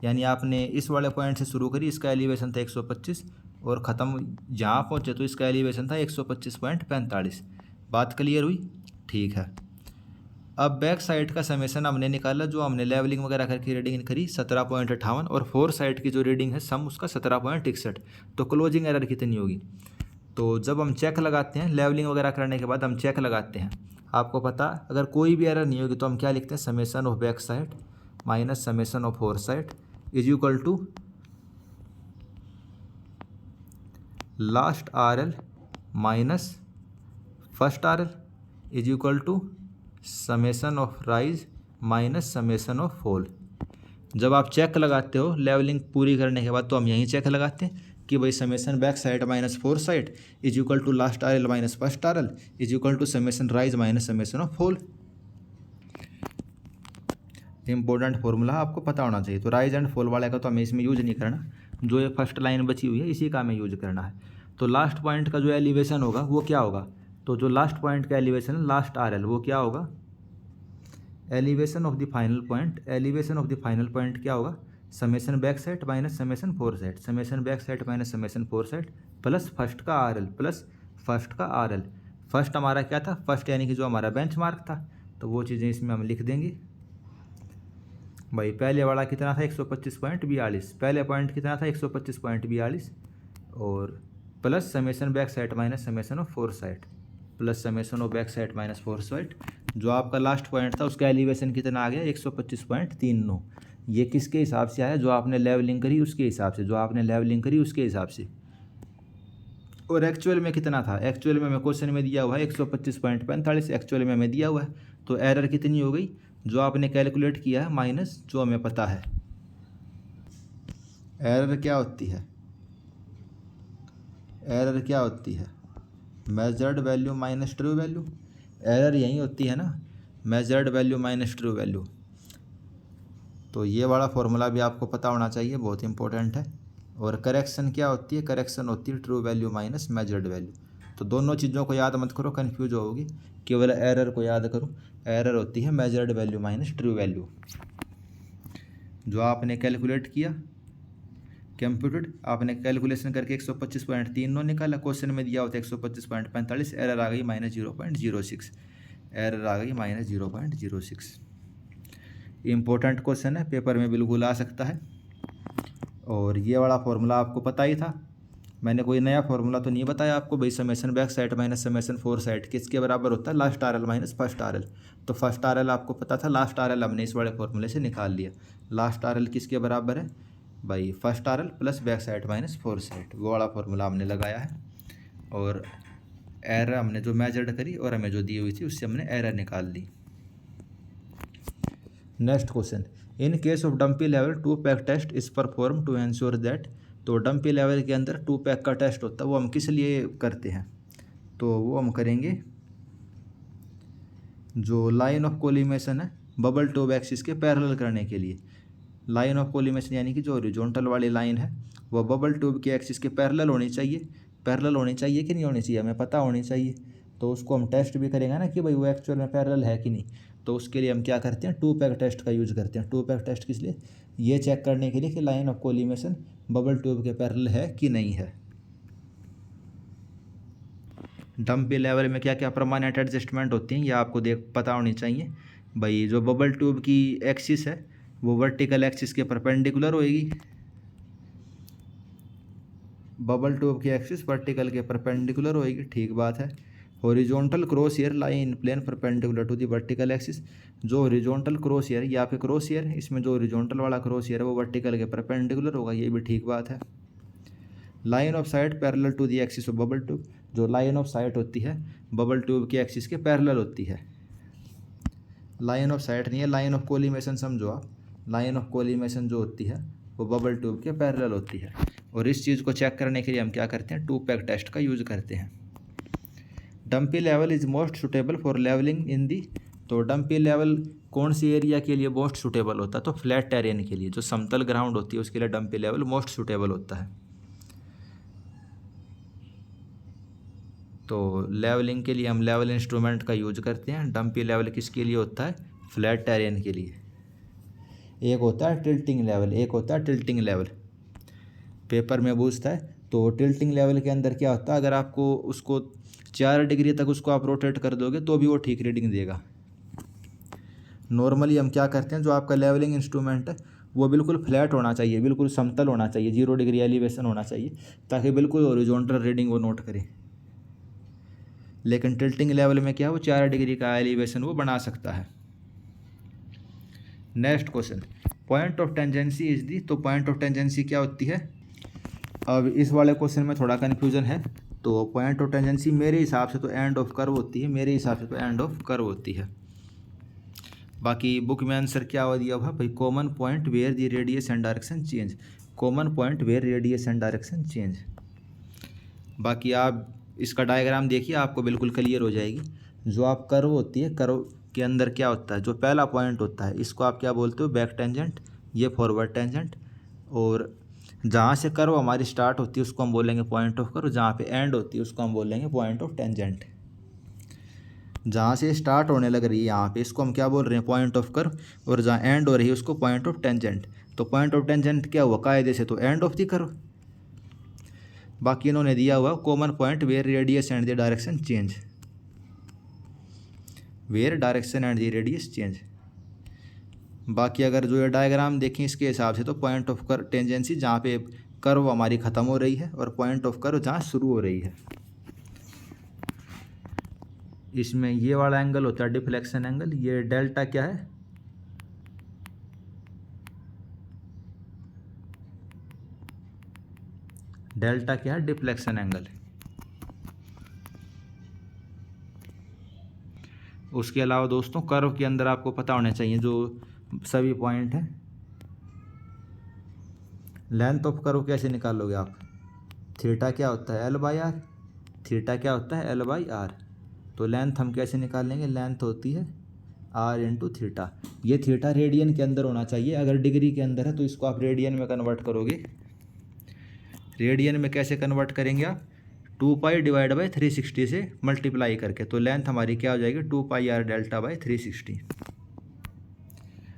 यानी आपने इस वाले पॉइंट से शुरू करी, इसका एलिवेशन था 125 और ख़त्म जहाँ पहुँचे तो इसका एलिवेशन था 125.45। बात क्लियर हुई? ठीक है। अब बैक साइड का समेसन हमने निकाला, जो हमने लेवलिंग वगैरह करके रीडिंग करी 17.58 और फोर साइड की जो रीडिंग है सम उसका 17.61। तो क्लोजिंग एरर कितनी होगी? तो जब हम चेक लगाते हैं लेवलिंग वगैरह करने के बाद हम चेक लगाते हैं, आपको पता अगर कोई भी एरर नहीं होगी तो हम क्या लिखते हैं, summation of back sight minus summation of fore sight is equal to last R L minus first R L is equal to summation of rise minus summation of fall. जब आप चेक लगाते हो लेवलिंग पूरी करने के बाद तो हम यहीं चेक लगाते हैं कि भाई summation back sight minus fore sight is equal to last R L minus first R L is equal to summation rise minus summation of fall. Important formula आपको पता होना चाहिए। तो राइज एंड फॉल वाले का तो हमें इसमें यूज नहीं करना, जो ये फर्स्ट लाइन बची हुई है इसी का हमें यूज करना है। तो लास्ट पॉइंट का जो एलिवेशन होगा वो क्या होगा, तो जो लास्ट पॉइंट का एलिवेशन है लास्ट आर एल वो क्या होगा, elevation of the final point, elevation of the final point क्या होगा, summation back sight minus summation four side, summation back sight minus summation four side plus first का R L plus first का R L. First हमारा क्या था, first यानी कि जो हमारा बेंच मार्क था, तो वो चीज़ें इसमें हम लिख देंगे। भाई पहले वाला कितना था 125.42, पहले पॉइंट कितना था 125.42 और plus summation back sight minus summation of fore side plus summation of back sight minus fore side. जो आपका लास्ट पॉइंट था उसका एलिवेशन कितना आ गया 125.39। ये किसके हिसाब से आया, जो आपने लेवलिंग करी उसके हिसाब से, जो आपने लेवलिंग करी उसके हिसाब से। और एक्चुअल में कितना था, एक्चुअल में हमें क्वेश्चन में दिया हुआ है 125.45, एक्चुअल में हमें दिया हुआ है। तो एरर कितनी हो गई, जो आपने कैलकुलेट किया है माइनस जो हमें पता है। एरर क्या होती है, एरर क्या होती है, measured value minus true value. Error यही होती है ना, measured value minus true value. तो ये वाला फॉर्मूला भी आपको पता होना चाहिए, बहुत इंपॉर्टेंट है। और करेक्शन क्या होती है, करेक्शन होती है true value minus measured value. तो दोनों चीज़ों को याद मत करो, कन्फ्यूज होगी, केवल एरर को याद करो। एरर होती है measured value minus true value. जो आपने कैलकुलेट किया, कंप्यूटेड, आपने कैलकुलेशन करके 125.39 निकाला, क्वेश्चन में दिया होता है 125.45, एरर आ गई माइनस 0.06, एरर आ गई माइनस 0.06। इम्पोर्टेंट क्वेश्चन है, पेपर में बिल्कुल आ सकता है। और ये वाला फॉर्मूला आपको पता ही था, मैंने कोई नया फॉर्मूला तो नहीं बताया आपको। भाई summation back sight minus summation four side किसके बराबर होता है, last R L minus first R L. तो फर्स्ट आर एल आपको पता था, लास्ट आर एल हमने इस वाले फॉर्मूले से निकाल लिया। लास्ट आर एल किसके बराबर है भाई, first R L plus back sight minus fore side, वो वाला फॉर्मूला हमने लगाया है। और एरर हमने जो मेजर्ड करी और हमें जो दी हुई थी उससे हमने एरर निकाल ली। Next question, in case of dumpy level two peg test is perform to ensure that. तो डंपी लेवल के अंदर टू पैक का टेस्ट होता है, वो हम किस लिए करते हैं, तो वो हम करेंगे जो लाइन ऑफ कोलिमेशन है बबल टॉप एक्सिस के पैरेलल करने के लिए। लाइन ऑफ कोलिमेशन यानी कि जो हॉरिजॉन्टल वाली लाइन है वो बबल ट्यूब के एक्सिस के पैरेलल होनी चाहिए। पैरेलल होनी चाहिए कि नहीं होनी चाहिए, हमें पता होनी चाहिए। तो उसको हम टेस्ट भी करेंगे ना कि भाई वो एक्चुअल में पैरेलल है कि नहीं। तो उसके लिए हम क्या करते हैं, टू पैक टेस्ट का यूज करते हैं। टू पैक टेस्ट किस लिए, ये चेक करने के लिए कि line of collimation bubble tube के पैरेलल है कि नहीं है। डंपी लेवल में क्या क्या परमानेंट एडजस्टमेंट होती हैं ये आपको पता होनी चाहिए। भाई जो बबल ट्यूब की एक्सिस है वो वर्टिकल एक्सिस के परपेंडिकुलर होएगी। बबल ट्यूब की एक्सिस वर्टिकल के परपेंडिकुलर होएगी, ठीक बात है। Horizontal cross hair lie in plane perpendicular to the vertical axis, जो हॉरिजॉन्टल क्रॉस ईयर या फिर क्रॉस ईयर है, इसमें जो हॉरिजॉन्टल वाला क्रॉस ईयर है वो वर्टिकल के परपेंडिकुलर होगा, ये भी ठीक बात है। Line of sight parallel to the axis of bubble tube, जो लाइन ऑफ साइट होती है बबल ट्यूब की एक्सिस के पैरेलल होती है। लाइन ऑफ साइट नहीं है, लाइन ऑफ कोलिमेशन समझो आप। लाइन ऑफ कोलिमेशन जो होती है वो बबल ट्यूब के पैरेलल होती है। और इस चीज़ को चेक करने के लिए हम क्या करते हैं, टू पैक टेस्ट का यूज़ करते हैं। Dumpy level is most suitable for levelling in the, तो डंपी लेवल कौन सी एरिया के लिए मोस्ट सुटेबल होता है, तो फ्लैट टेरेन के लिए, जो समतल ग्राउंड होती है उसके लिए डंपी लेवल मोस्ट सुटेबल होता है। तो लेवलिंग के लिए हम लेवल इंस्ट्रूमेंट का यूज करते हैं। डंपी लेवल किसके लिए होता है, फ्लैट टेरेन के लिए। एक होता है टिल्टिंग लेवल, एक होता है टिल्टिंग लेवल, पेपर में पूछता है। तो टिल्टिंग लेवल के अंदर क्या होता है, अगर आपको उसको 4 डिग्री तक उसको आप रोटेट कर दोगे तो भी वो ठीक रीडिंग देगा। नॉर्मली हम क्या करते हैं, जो आपका लेवलिंग इंस्ट्रूमेंट है वो बिल्कुल फ्लैट होना चाहिए, बिल्कुल समतल होना चाहिए, 0 डिग्री एलिवेशन होना चाहिए, ताकि बिल्कुल हॉरिजॉन्टल रीडिंग वो नोट करे। लेकिन टिल्टिंग लेवल में क्या है, वो 4 डिग्री का एलिवेशन वो बना सकता है। Next question, point of tangency is the, तो पॉइंट ऑफ टेंजेंसी क्या होती है। अब इस वाले क्वेश्चन में थोड़ा कन्फ्यूजन है। तो पॉइंट ऑफ टेंजेंसी मेरे हिसाब से तो एंड ऑफ कर्व होती है, मेरे हिसाब से तो एंड ऑफ कर्व होती है। बाकी बुक में आंसर क्या हो दिया हुआ भाई, common point where the radius and direction change, common point where radius and direction change. बाकी आप इसका डायग्राम देखिए, आपको बिल्कुल क्लियर हो जाएगी। जो आप कर्व होती है, कर्व के अंदर क्या होता है, जो पहला पॉइंट होता है इसको आप क्या बोलते हो, बैक टेंजेंट, ये फॉरवर्ड टेंजेंट। और जहाँ से कर्व हमारी स्टार्ट होती है उसको हम बोलेंगे पॉइंट ऑफ कर्व, जहाँ पे एंड होती है उसको हम बोलेंगे पॉइंट ऑफ टेंजेंट। जहाँ से स्टार्ट होने लग रही है यहाँ पे, इसको हम क्या बोल रहे हैं, पॉइंट ऑफ कर्व, और जहाँ एंड हो रही है उसको पॉइंट ऑफ टेंजेंट। तो पॉइंट ऑफ टेंजेंट क्या हुआ कायदे से, तो एंड ऑफ द कर्व। बाकी इन्होंने दिया हुआ common point where radius and the direction change, where direction and the radius change. बाकी अगर जो ये डायग्राम देखें इसके हिसाब से, तो पॉइंट ऑफ कर्व टेंजेंसी जहाँ पे कर्व हमारी ख़त्म हो रही है, और पॉइंट ऑफ कर्व जहाँ शुरू हो रही है। इसमें ये वाला एंगल होता है डिफ्लेक्शन एंगल, ये डेल्टा क्या है, डेल्टा क्या है, डिफ्लेक्शन एंगल। उसके अलावा दोस्तों कर्व के अंदर आपको पता होना चाहिए जो सभी पॉइंट हैं। लेंथ ऑफ कर्व कैसे निकालोगे आप, थीटा क्या होता है, एल बाई आर, थीटा क्या होता है, एल बाई आर। तो लेंथ हम कैसे निकालेंगे, लेंथ होती है आर इंटू थीटा। ये थीटा रेडियन के अंदर होना चाहिए, अगर डिग्री के अंदर है तो इसको आप रेडियन में कन्वर्ट करोगे। रेडियन में कैसे कन्वर्ट करेंगे आप, 2 पाई डिवाइड बाई 360 से मल्टीप्लाई करके। तो लेंथ हमारी क्या हो जाएगी, 2 पाई आर डेल्टा बाई 360।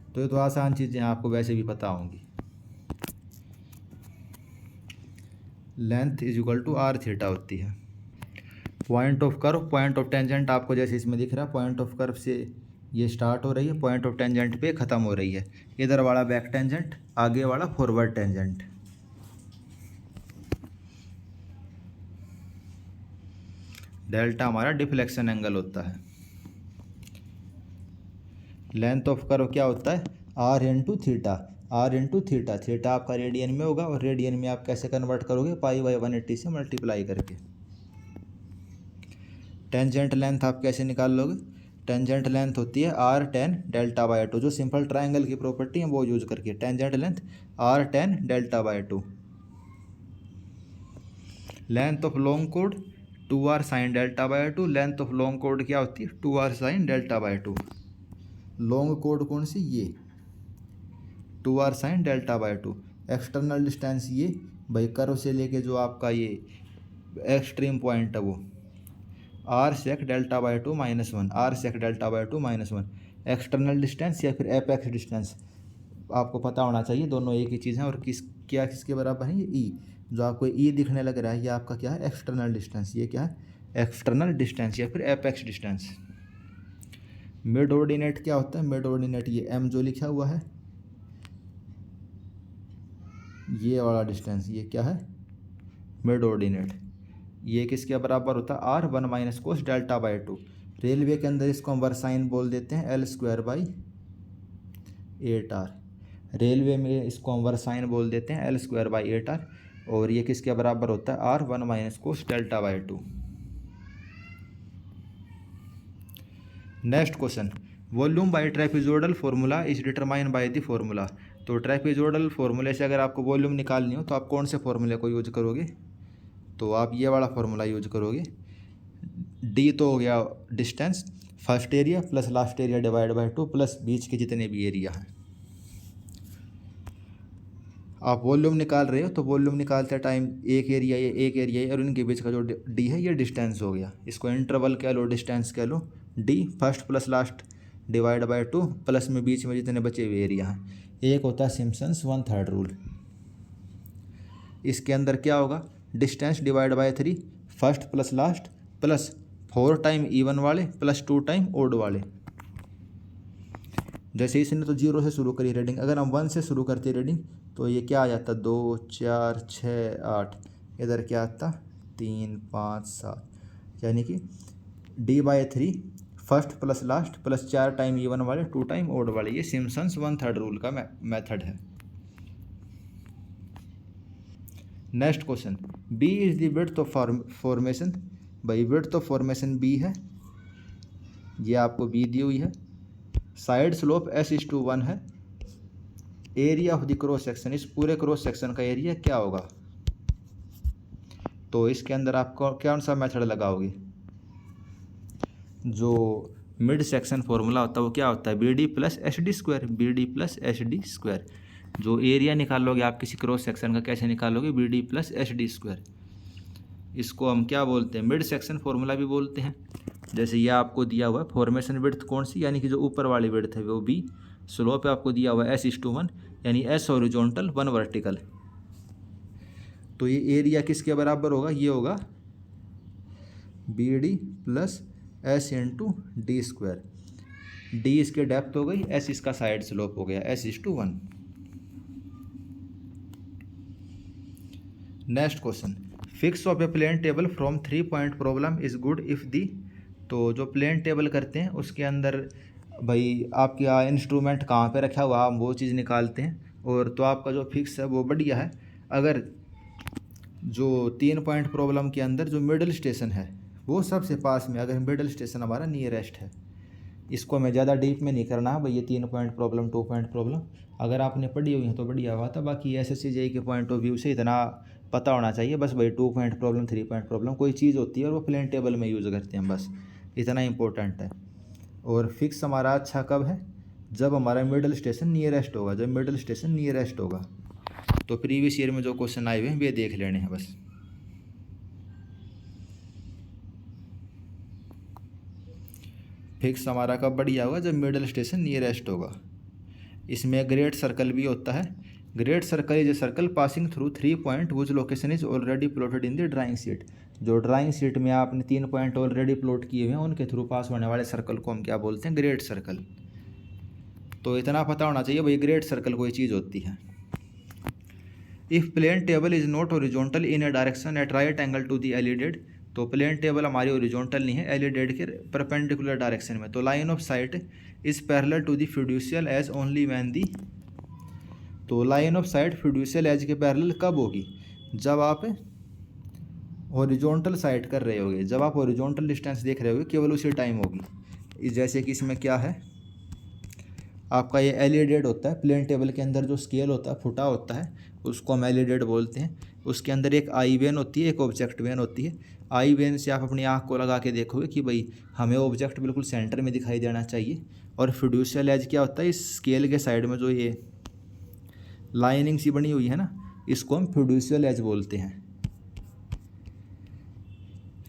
तो ये तो आसान चीज़ें आपको वैसे भी पता होंगी। Length is equal to R theta होती है। Point of curve, point of tangent आपको जैसे इसमें दिख रहा है, पॉइंट ऑफ कर्व से ये स्टार्ट हो रही है, पॉइंट ऑफ टेंजेंट पे ख़त्म हो रही है। इधर वाला बैक टेंजेंट, आगे वाला फॉरवर्ड टेंजेंट। डेल्टा हमारा डिफ्लेक्शन एंगल होता है। लेंथ ऑफ कर्व क्या होता है, R into theta, R into theta. Theta आपका रेडियन में होगा, और रेडियन में आप कैसे कन्वर्ट करोगे, पाई बाई 180 से मल्टीप्लाई करके। टेंजेंट लेंथ आप कैसे निकाल लोगे, टेंजेंट लेंथ होती है आर टेन डेल्टा बाई 2, जो सिंपल ट्राइंगल की प्रॉपर्टी है वो यूज करके। Tangent length R tan delta by 2। Length of long कोड 2r sine delta by 2। Length of long कोड क्या होती है, 2r sine delta by 2। Long कोड कौन सी, ये 2r sine delta by 2। External distance ये भाई कर्व से लेके जो आपका ये एक्सट्रीम पॉइंट है वो r sec delta by 2 minus 1, r sec delta by 2 minus 1। External distance या फिर एपेक्स डिस्टेंस आपको पता होना चाहिए, दोनों एक ही चीज़ हैं। और किसके बराबर है, ये ई। जो आपको ई दिखने लग रहा है ये आपका क्या है, एक्सटर्नल डिस्टेंस। ये क्या है, एक्सटर्नल डिस्टेंस या फिर एपेक्स डिस्टेंस। मिड ऑर्डिनेट क्या होता है, मिड ऑर्डिनेट ये एम जो लिखा हुआ है, ये वाला डिस्टेंस, ये क्या है, मिड ऑर्डिनेट, ये किसके बराबर होता है R 1 minus cos delta by 2। Railway के अंदर इसको हम वर्साइन बोल देते हैं L square by 8R। Railway में इसको हम वर्साइन बोल देते हैं L स्क्वायर बाई 8R, और ये किसके बराबर होता है R 1 minus cos delta by 2। Next question, volume by trapezoidal formula is determine by the formula. तो ट्रेपेजोइडल फार्मूले से अगर आपको वॉल्यूम निकालनी हो तो आप कौन से फार्मूले को यूज करोगे, तो आप ये वाला फार्मूला यूज करोगे। डी तो हो गया distance, first area plus last area divide by 2 plus बीच के जितने भी एरिया हैं। आप वॉल्यूम निकाल रहे हो तो वॉल्यूम निकालते टाइम एक एरिया और इनके बीच का जो डी है ये डिस्टेंस हो गया। इसको इंटरवल कह लो, डिस्टेंस कह लो। D first plus last divide by 2 plus में बीच में जितने बचे हुए एरिया हैं। एक होता है सिम्पसन्स 1/3 रूल। इसके अंदर क्या होगा, distance divide by 3 first plus last plus 4 time even वाले प्लस 2 टाइम ओड वाले। जैसे इसने तो 0 से शुरू करी रीडिंग, अगर हम 1 से शुरू करते रीडिंग तो ये क्या आ जाता 2 4 6 8, इधर क्या आता 3 5 7, यानी कि D by 3 first plus last plus 4 time even वाले 2 टाइम ओड वाले। ये सिम्पसन्स 1/3 रूल का मेथड है। Next question, B is the width of formation. भाई विड्थ ऑफ फॉर्मेशन बी है, ये आपको बी दी हुई है। साइड स्लोप S/1 है। Area of the cross section, इस पूरे क्रॉस सेक्शन का एरिया क्या होगा। तो इसके अंदर आप कौन सा मेथड लगाओगे, जो मिड सेक्शन फॉर्मूला होता है वो क्या होता है BD plus HD square, BD plus HD square. जो एरिया निकालोगे आप किसी क्रॉस सेक्शन का कैसे निकालोगे, BD प्लस HD स्क्वायर। इसको हम क्या बोलते हैं, मिड सेक्शन फॉर्मूला भी बोलते हैं। जैसे ये आपको दिया हुआ है फॉर्मेशन विड्थ कौन सी, यानी कि जो ऊपर वाली विड्थ है वो B, स्लोप आपको दिया हुआ है S/1, यानी S हॉरिजॉन्टल 1 वर्टिकल। तो ये एरिया किसके बराबर होगा, ये होगा BD plus S into D square. D इसके डेप्थ हो गई, S इसका साइड स्लोप हो गया S/1। Next question, fix of a plane table from 3 point problem is good if the. तो जो प्लेन टेबल करते हैं उसके अंदर भाई आपका इंस्ट्रूमेंट कहाँ पे रखा हुआ हम वो चीज़ निकालते हैं, और तो आपका जो फिक्स है वो बढ़िया है। अगर जो 3 पॉइंट प्रॉब्लम के अंदर जो मिडल स्टेशन है वो सबसे पास में, अगर मिडल स्टेशन हमारा नियरेस्ट है, इसको हमें ज़्यादा डीप में नहीं करना है भाई। ये 3 पॉइंट प्रॉब्लम 2 पॉइंट प्रॉब्लम अगर आपने पढ़ी हुई है तो बढ़िया हुआ था। बाकी SSC JEE के पॉइंट ऑफ व्यू से इतना पता होना चाहिए बस भाई, 2 पॉइंट प्रॉब्लम 3 पॉइंट प्रॉब्लम कोई चीज़ होती है और वो प्लेन टेबल में यूज़ करते हैं, बस इतना इंपॉर्टेंट है। और फिक्स हमारा अच्छा कब है, जब हमारा मिडल स्टेशन नियरेस्ट होगा। जब मिडल स्टेशन नियरेस्ट होगा तो प्रीवियस ईयर में जो क्वेश्चन आए हुए हैं वे देख लेने हैं बस। फिक्स हमारा कब बढ़िया होगा, जब मिडल स्टेशन नियरेस्ट होगा। इसमें ग्रेट सर्कल भी होता है। Great circle is a circle passing through 3 point which location is already plotted in the drawing sheet. जो ड्राइंग शीट में आपने 3 पॉइंट ऑलरेडी प्लॉट किए हुए हैं उनके थ्रू पास होने वाले सर्कल को हम क्या बोलते हैं, ग्रेट सर्कल। तो इतना पता होना चाहिए भाई ग्रेट सर्कल कोई चीज़ होती है। If plane table is not horizontal in a direction at right angle to the alidade. तो प्लेन टेबल हमारी ओरिजोनटल नहीं है एलिडेड के परपेंडिकुलर डायरेक्शन में। तो line of sight is parallel to the fiducial edge only when the. तो line of sight fiducial edge के parallel कब होगी, जब आप हॉरिजॉन्टल साइट कर रहे होगे, जब आप हॉरिजॉन्टल डिस्टेंस देख रहे होगे केवल उसी टाइम होगी। जैसे कि इसमें क्या है, आपका ये एलिडेड होता है। प्लेन टेबल के अंदर जो स्केल होता है, फुटा होता है, उसको हम एलिडेड बोलते हैं। उसके अंदर एक आई वेन होती है, एक ऑब्जेक्ट वेन होती है। आई वेन से आप अपनी आँख को लगा के देखोगे कि भाई हमें ऑब्जेक्ट बिल्कुल सेंटर में दिखाई देना चाहिए। और फिड्यूशियल एज क्या होता है, इस स्केल के साइड में जो ये लाइनिंग सी बनी हुई है ना, इसको हम फिड्यूशियल एज बोलते हैं।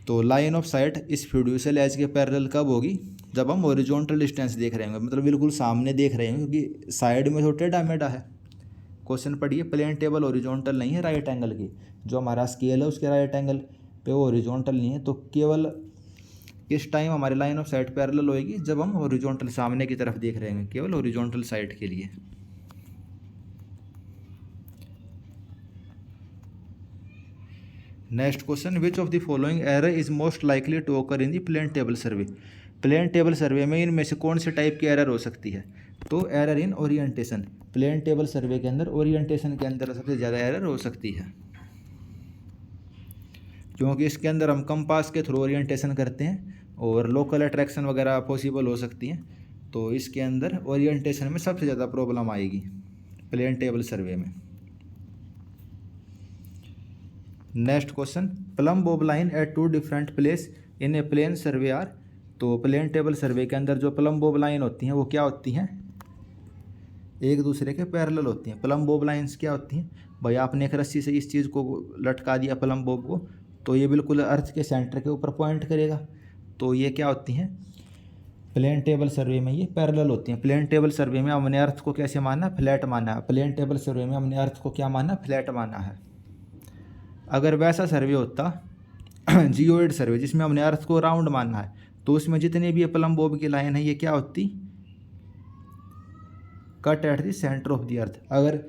तो लाइन ऑफ साइट इस फिड्यूशियल एज के पैरेलल कब होगी, जब हम हॉरिजॉन्टल डिस्टेंस देख रहे होंगे, मतलब बिल्कुल सामने देख रहे होंगे, क्योंकि साइड में तो टेढ़ा मेढ़ा है। क्वेश्चन पढ़िए, प्लेन टेबल हॉरिजॉन्टल नहीं है राइट एंगल की, जो हमारा स्केल है उसके राइट एंगल पे वो हॉरिजॉन्टल नहीं है। तो केवल इस टाइम हमारी लाइन ऑफ साइट पैरेलल होएगी जब हम हॉरिजॉन्टल सामने की तरफ देख रहे हैं, केवल हॉरिजॉन्टल साइट के लिए। Next question, which of the following error is most likely to occur in the plane table survey. Plane table survey में इनमें से कौन से टाइप की एरर हो सकती है? तो error in orientation. Plane table survey के अंदर ओरिएंटेशन के अंदर सबसे ज़्यादा एरर हो सकती है, क्योंकि इसके अंदर हम कंपास के थ्रू ओरिएंटेशन करते हैं और लोकल अट्रैक्शन वगैरह पॉसिबल हो सकती हैं। तो इसके अंदर ओरिएंटेशन में सबसे ज़्यादा प्रॉब्लम आएगी प्लेन टेबल सर्वे में। Next question, plumb bob line at two different place in a plane survey are. तो प्लेन टेबल सर्वे के अंदर जो प्लम बोब लाइन होती हैं वो क्या होती हैं? एक दूसरे के पैरेलल होती हैं। प्लम बोब लाइंस क्या होती हैं? भाई आपने एक रस्सी से इस चीज़ को लटका दिया प्लम बोब को, तो ये बिल्कुल अर्थ के सेंटर के ऊपर पॉइंट करेगा। तो ये क्या होती हैं? प्लेन टेबल सर्वे में ये पैरेलल होती हैं। प्लेन टेबल सर्वे में हमने अर्थ को कैसे माना? फ्लैट माना है। प्लेन टेबल सर्वे में हमने अर्थ को क्या माना? फ्लैट माना है। अगर वैसा सर्वे होता जियोइड सर्वे जिसमें हमने अर्थ को राउंड मानना है, तो उसमें जितने भी ये प्लम बोब की लाइन है ये क्या होती? Cut at the centre of the earth. अगर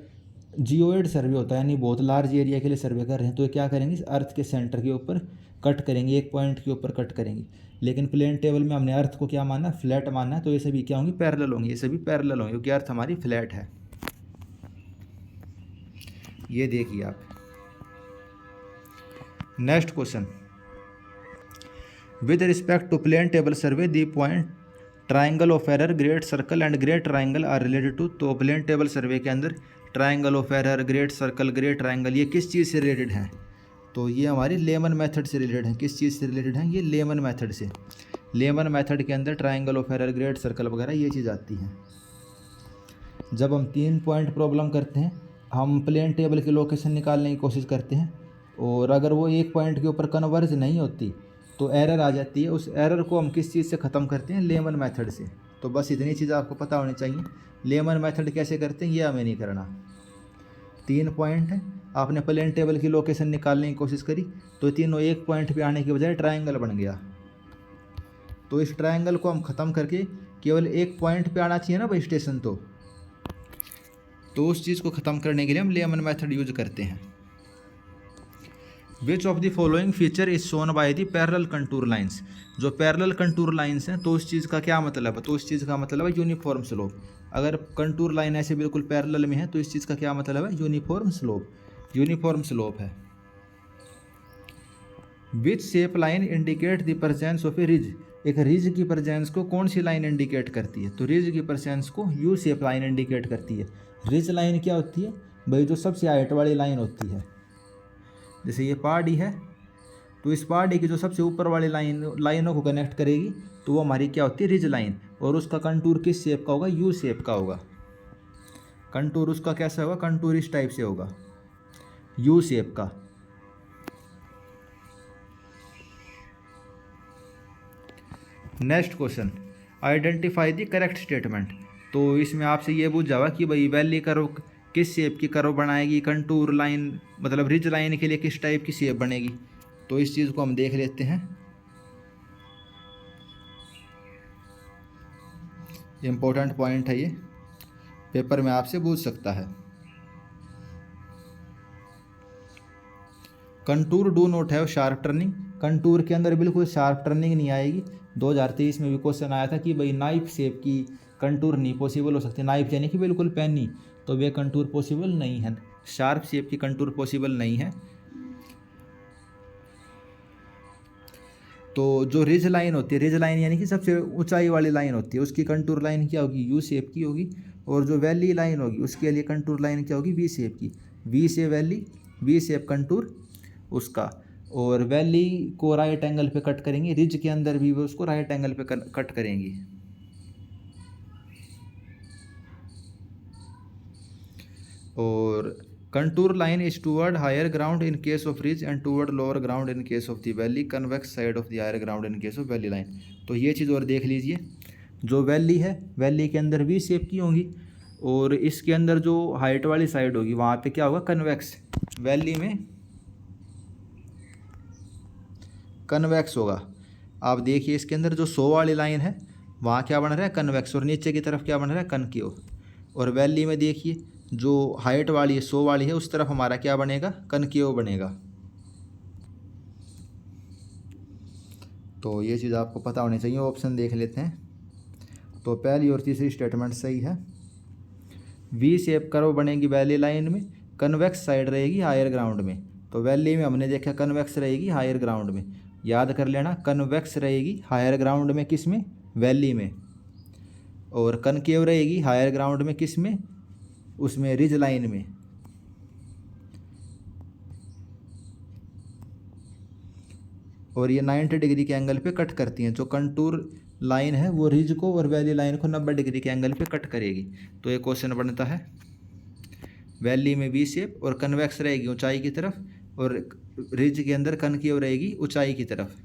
जियोइड सर्वे होता है यानी बहुत लार्ज एरिया के लिए सर्वे कर रहे हैं, तो ये क्या करेंगे? अर्थ के सेंटर के ऊपर कट करेंगे, एक पॉइंट के ऊपर कट करेंगे। लेकिन प्लेन टेबल में हमने अर्थ को क्या माना? फ्लैट माना है। तो ये सभी क्या होंगी? पैरेलल होंगी। ये सभी पैरेलल होंगे क्योंकि अर्थ हमारी फ्लैट है। ये देखिए आप। Next question, with respect to plane table survey the point triangle of error, great circle and great triangle are related to. तो प्लेन टेबल सर्वे के अंदर triangle of error, great circle, great triangle ये किस चीज़ से related हैं? तो ये हमारी लेमन मेथड से रिलेटेड हैं। किस चीज़ से रिलेटेड हैं? ये लेमन मेथड से। लेमन मेथड के अंदर triangle of error, great circle वगैरह ये चीज़ आती हैं। जब हम 3 पॉइंट प्रॉब्लम करते हैं, हम प्लेन टेबल की लोकेशन निकालने की कोशिश करते हैं और अगर वो एक पॉइंट के ऊपर कन्वर्ज नहीं होती तो एरर आ जाती है। उस एरर को हम किस चीज़ से ख़त्म करते हैं? लेमन मेथड से। तो बस इतनी चीज़ आपको पता होनी चाहिए। लेमन मेथड कैसे करते हैं ये हमें नहीं करना। 3 पॉइंट है, आपने प्लेन टेबल की लोकेशन निकालने की कोशिश करी तो तीनों एक पॉइंट पे आने के बजाय ट्रायंगल बन गया। तो इस ट्रायंगल को हम ख़त्म करके केवल एक पॉइंट पे आना चाहिए ना भाई स्टेशन। तो उस चीज़ को ख़त्म करने के लिए हम लेमन मेथड यूज करते हैं। विच of the following feature is shown by the parallel contour lines. जो पैरेलल कंटूर लाइंस हैं तो उस चीज़ का क्या मतलब है? तो उस चीज़ का मतलब है यूनिफॉर्म स्लोप। अगर कंटूर लाइन ऐसे बिल्कुल पैरेलल में है तो इस चीज़ का क्या मतलब है? Uniform slope. यूनिफॉर्म स्लोप है। Which shape line indicate the presence of A ridge. एक रिज की प्रेजेंस को कौन सी लाइन इंडिकेट करती है? तो रिज की प्रेजेंस को यू शेप लाइन इंडिकेट करती है। रिज लाइन क्या होती है भाई? जो सबसे हाइट वाली लाइन होती है। जैसे ये पहाड़ी है तो इस पहाड़ी की जो सबसे ऊपर वाली लाइनों को कनेक्ट करेगी तो वो हमारी क्या होती है? Ridge line. और उसका कंटूर किस शेप का होगा? यू शेप का होगा। कंटूर उसका कैसा होगा? कंटूर इस टाइप से होगा, यू शेप का। Next question, identify the correct statement. तो इसमें आपसे ये पूछा हुआ कि भाई वैली कर्व किस शेप की कर्व बनाएगी? कंटूर लाइन मतलब रिज लाइन के लिए किस टाइप की शेप बनेगी? तो इस चीज़ को हम देख लेते हैं। इम्पोर्टेंट पॉइंट है ये, पेपर में आपसे पूछ सकता है। Contour do not have sharp turning. Contour के अंदर बिल्कुल शार्प टर्निंग नहीं आएगी। 2023 में भी क्वेश्चन आया था कि भाई नाइफ शेप की कंटूर नहीं पॉसिबल हो सकती। नाइफ यानी कि बिल्कुल पेनी, तो वे कंटूर पॉसिबल नहीं है। शार्प शेप की कंटूर पॉसिबल नहीं है। तो जो रिज लाइन होती है, रिज लाइन यानी कि सबसे ऊंचाई वाली लाइन होती है, उसकी कंटूर लाइन क्या होगी? यू शेप की होगी। और जो वैली लाइन होगी उसके लिए कंटूर लाइन क्या होगी? वी शेप की। वी से वैली, वी शेप कंटूर उसका। और वैली को राइट एंगल पे कट करेंगे, रिज के अंदर भी वो उसको राइट एंगल पे कट करेंगी। और contour line is toward higher ground in case of ridge and toward lower ground in case of the valley, convex side of the higher ground in case of valley line. तो ये चीज़ और देख लीजिए, जो valley है valley के अंदर V shape की होंगी और इसके अंदर जो हाइट वाली साइड होगी वहाँ पे क्या होगा? कन्वेक्स। वैली में कन्वेक्स होगा। आप देखिए इसके अंदर जो 100 वाली लाइन है वहाँ क्या बन रहा है? कन्वेक्स। और नीचे की तरफ क्या बन रहा है? कनकेव। और वैली में देखिए जो हाइट वाली है 100 वाली है उस तरफ हमारा क्या बनेगा? कनकेव बनेगा। तो ये चीज़ आपको पता होनी चाहिए। ऑप्शन देख लेते हैं। तो पहली और तीसरी स्टेटमेंट सही है। वी शेप कर्व बनेगी वैली लाइन में, कन्वेक्स साइड रहेगी हायर ग्राउंड में। तो वैली में हमने देखा कन्वेक्स रहेगी हायर ग्राउंड में, याद कर लेना कन्वेक्स रहेगी हायर ग्राउंड में, किस में, वैली में। और कनकेव रहेगी हायर ग्राउंड में, किस में, उसमें रिज लाइन में। और ये 90 डिग्री के एंगल पे कट करती हैं। जो कंटूर लाइन है वो रिज को और वैली लाइन को 90 डिग्री के एंगल पे कट करेगी। तो ये क्वेश्चन बनता है वैली में वी शेप और कन्वेक्स रहेगी ऊंचाई की तरफ और रिज के अंदर कनकेव रहेगी ऊंचाई की तरफ।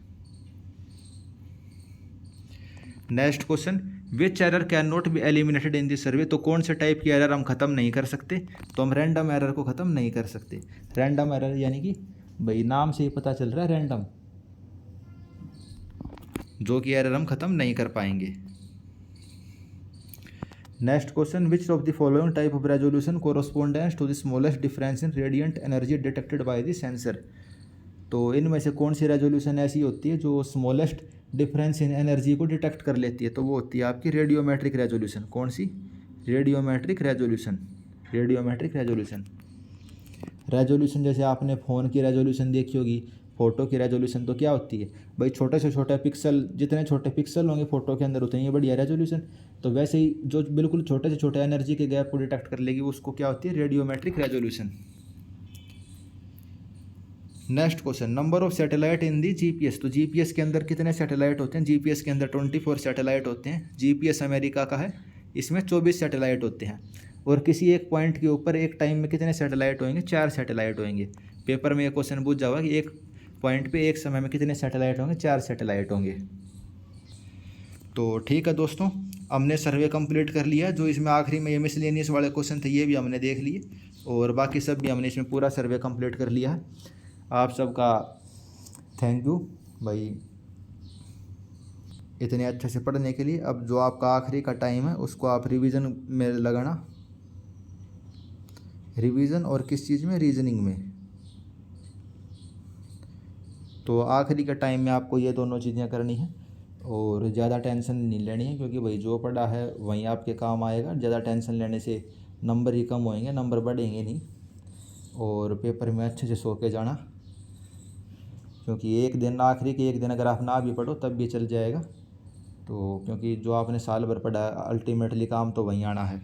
Next question, which error can not be eliminated in this survey. तो कौन से टाइप की एरर हम खत्म नहीं कर सकते। तो हम रैंडम एरर को ख़त्म नहीं कर सकते। रैंडम एरर यानी कि भाई नाम से ही पता चल रहा है रैंडम, जो कि एरर हम ख़त्म नहीं कर पाएंगे। Next question, which of the following type of resolution correspondence to the smallest difference in radiant energy detected by the sensor. तो इनमें से कौन सी रेजोल्यूशन ऐसी होती है जो स्मॉलेस्ट डिफरेंस इन एनर्जी को डिटेक्ट कर लेती है। तो वो होती है आपकी रेडियोमेट्रिक रेजोल्यूशन। कौन सी, radiometric resolution. Radiometric resolution, resolution जैसे आपने फ़ोन की रेजोल्यूशन देखी होगी, फ़ोटो की रेजोल्यूशन तो क्या होती है भाई, छोटे से छोटे पिक्सल, जितने छोटे पिक्सल होंगे फ़ोटो के अंदर उतनी ही बढ़िया रेजोल्यूशन। तो वैसे ही जो बिल्कुल छोटे से छोटे एनर्जी के गैप को डिटेक्ट कर लेगी उसको क्या होती है, radiometric resolution. Next question, number of satellite in the GPS. तो जीपीएस के अंदर कितने सैटेलाइट होते हैं। जीपीएस के अंदर 24 सैटेलाइट होते हैं। जीपीएस अमेरिका का है, इसमें 24 सैटेलाइट होते हैं। और किसी एक पॉइंट के ऊपर एक टाइम में कितने सैटेलाइट होंगे, 4 सैटेलाइट होंगे। पेपर में एक क्वेश्चन पूछ जाओगा कि एक पॉइंट पे एक समय में कितने सैटेलाइट होंगे, 4 सैटेलाइट होंगे। तो ठीक है दोस्तों, हमने सर्वे कंप्लीट कर लिया। जो इसमें आखिरी में ये मिसलेनियस वाले क्वेश्चन थे ये भी हमने देख लिए और बाकी सब भी हमने इसमें पूरा सर्वे कंप्लीट कर लिया है। आप सबका थैंक यू भाई इतने अच्छे से पढ़ने के लिए। अब जो आपका आखिरी का टाइम है उसको आप रिवीजन में लगाना, रिवीजन और किस चीज़ में, रीजनिंग में। तो आखिरी के टाइम में आपको ये दोनों चीज़ें करनी है और ज़्यादा टेंशन नहीं लेनी है, क्योंकि भाई जो पढ़ा है वहीं आपके काम आएगा। ज़्यादा टेंशन लेने से नंबर ही कम होएंगे, नंबर बढ़ेंगे नहीं। और पेपर में अच्छे से सो के जाना, क्योंकि एक दिन आखिरी के एक दिन अगर आप ना भी पढ़ो तब भी चल जाएगा। तो क्योंकि जो आपने साल भर पढ़ा अल्टीमेटली काम तो वहीं आना है।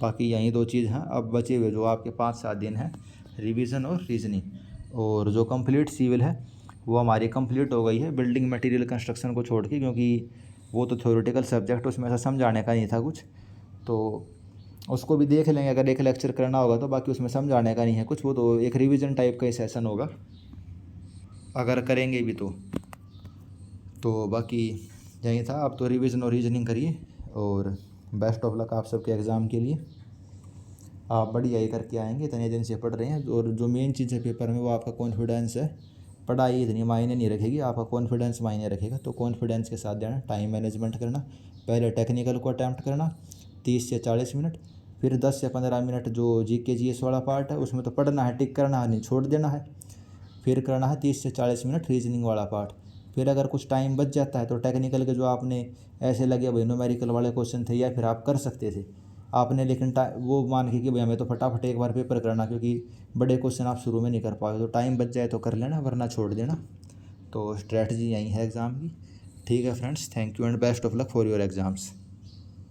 बाकी यही 2 चीज़ हैं। अब बचे हुए जो आपके 5-7 दिन हैं, रिवीजन और रीजनिंग। और जो कंप्लीट सिविल है वो हमारी कंप्लीट हो गई है बिल्डिंग मटेरियल कंस्ट्रक्शन को छोड़ के, क्योंकि वो तो थ्योरेटिकल सब्जेक्ट, उसमें ऐसा समझाने का नहीं था कुछ। तो उसको भी देख लेंगे अगर एक लेक्चर करना होगा तो। बाकी उसमें समझाने का नहीं है कुछ, वो तो एक रिवीजन टाइप का ही सेशन होगा अगर करेंगे भी तो बाकी यही था। अब तो रिवीजन और रीजनिंग करिए और बेस्ट ऑफ लक आप सबके एग्ज़ाम के लिए। आप बढ़िया ही करके आएंगे, इतने दिन से पढ़ रहे हैं। और जो मेन चीज़ है पेपर में वो आपका कॉन्फिडेंस है। पढ़ाई इतनी मायने नहीं रखेगी, आपका कॉन्फिडेंस मायने रखेगा। तो कॉन्फिडेंस के साथ देना, टाइम मैनेजमेंट करना। पहले टेक्निकल को अटैम्प्ट करना 30 से 40 मिनट, फिर 10 से 15 मिनट जो जीके जीएस वाला पार्ट है उसमें तो पढ़ना है, टिक करना है, नहीं छोड़ देना है। फिर करना है 30 से 40 मिनट रीजनिंग वाला पार्ट। फिर अगर कुछ टाइम बच जाता है तो टेक्निकल के जो आपने ऐसे लगे भाई न्यूमेरिकल वाले क्वेश्चन थे या फिर आप कर सकते थे आपने, लेकिन वो मान के कि भाई हमें तो फटाफट एक बार पेपर करना, क्योंकि बड़े क्वेश्चन आप शुरू में नहीं कर पाओगे। तो टाइम बच जाए तो कर लेना, वरना छोड़ देना। तो स्ट्रैटेजी यही है एग्ज़ाम की। ठीक है friends, thank you and best of luck for your exams.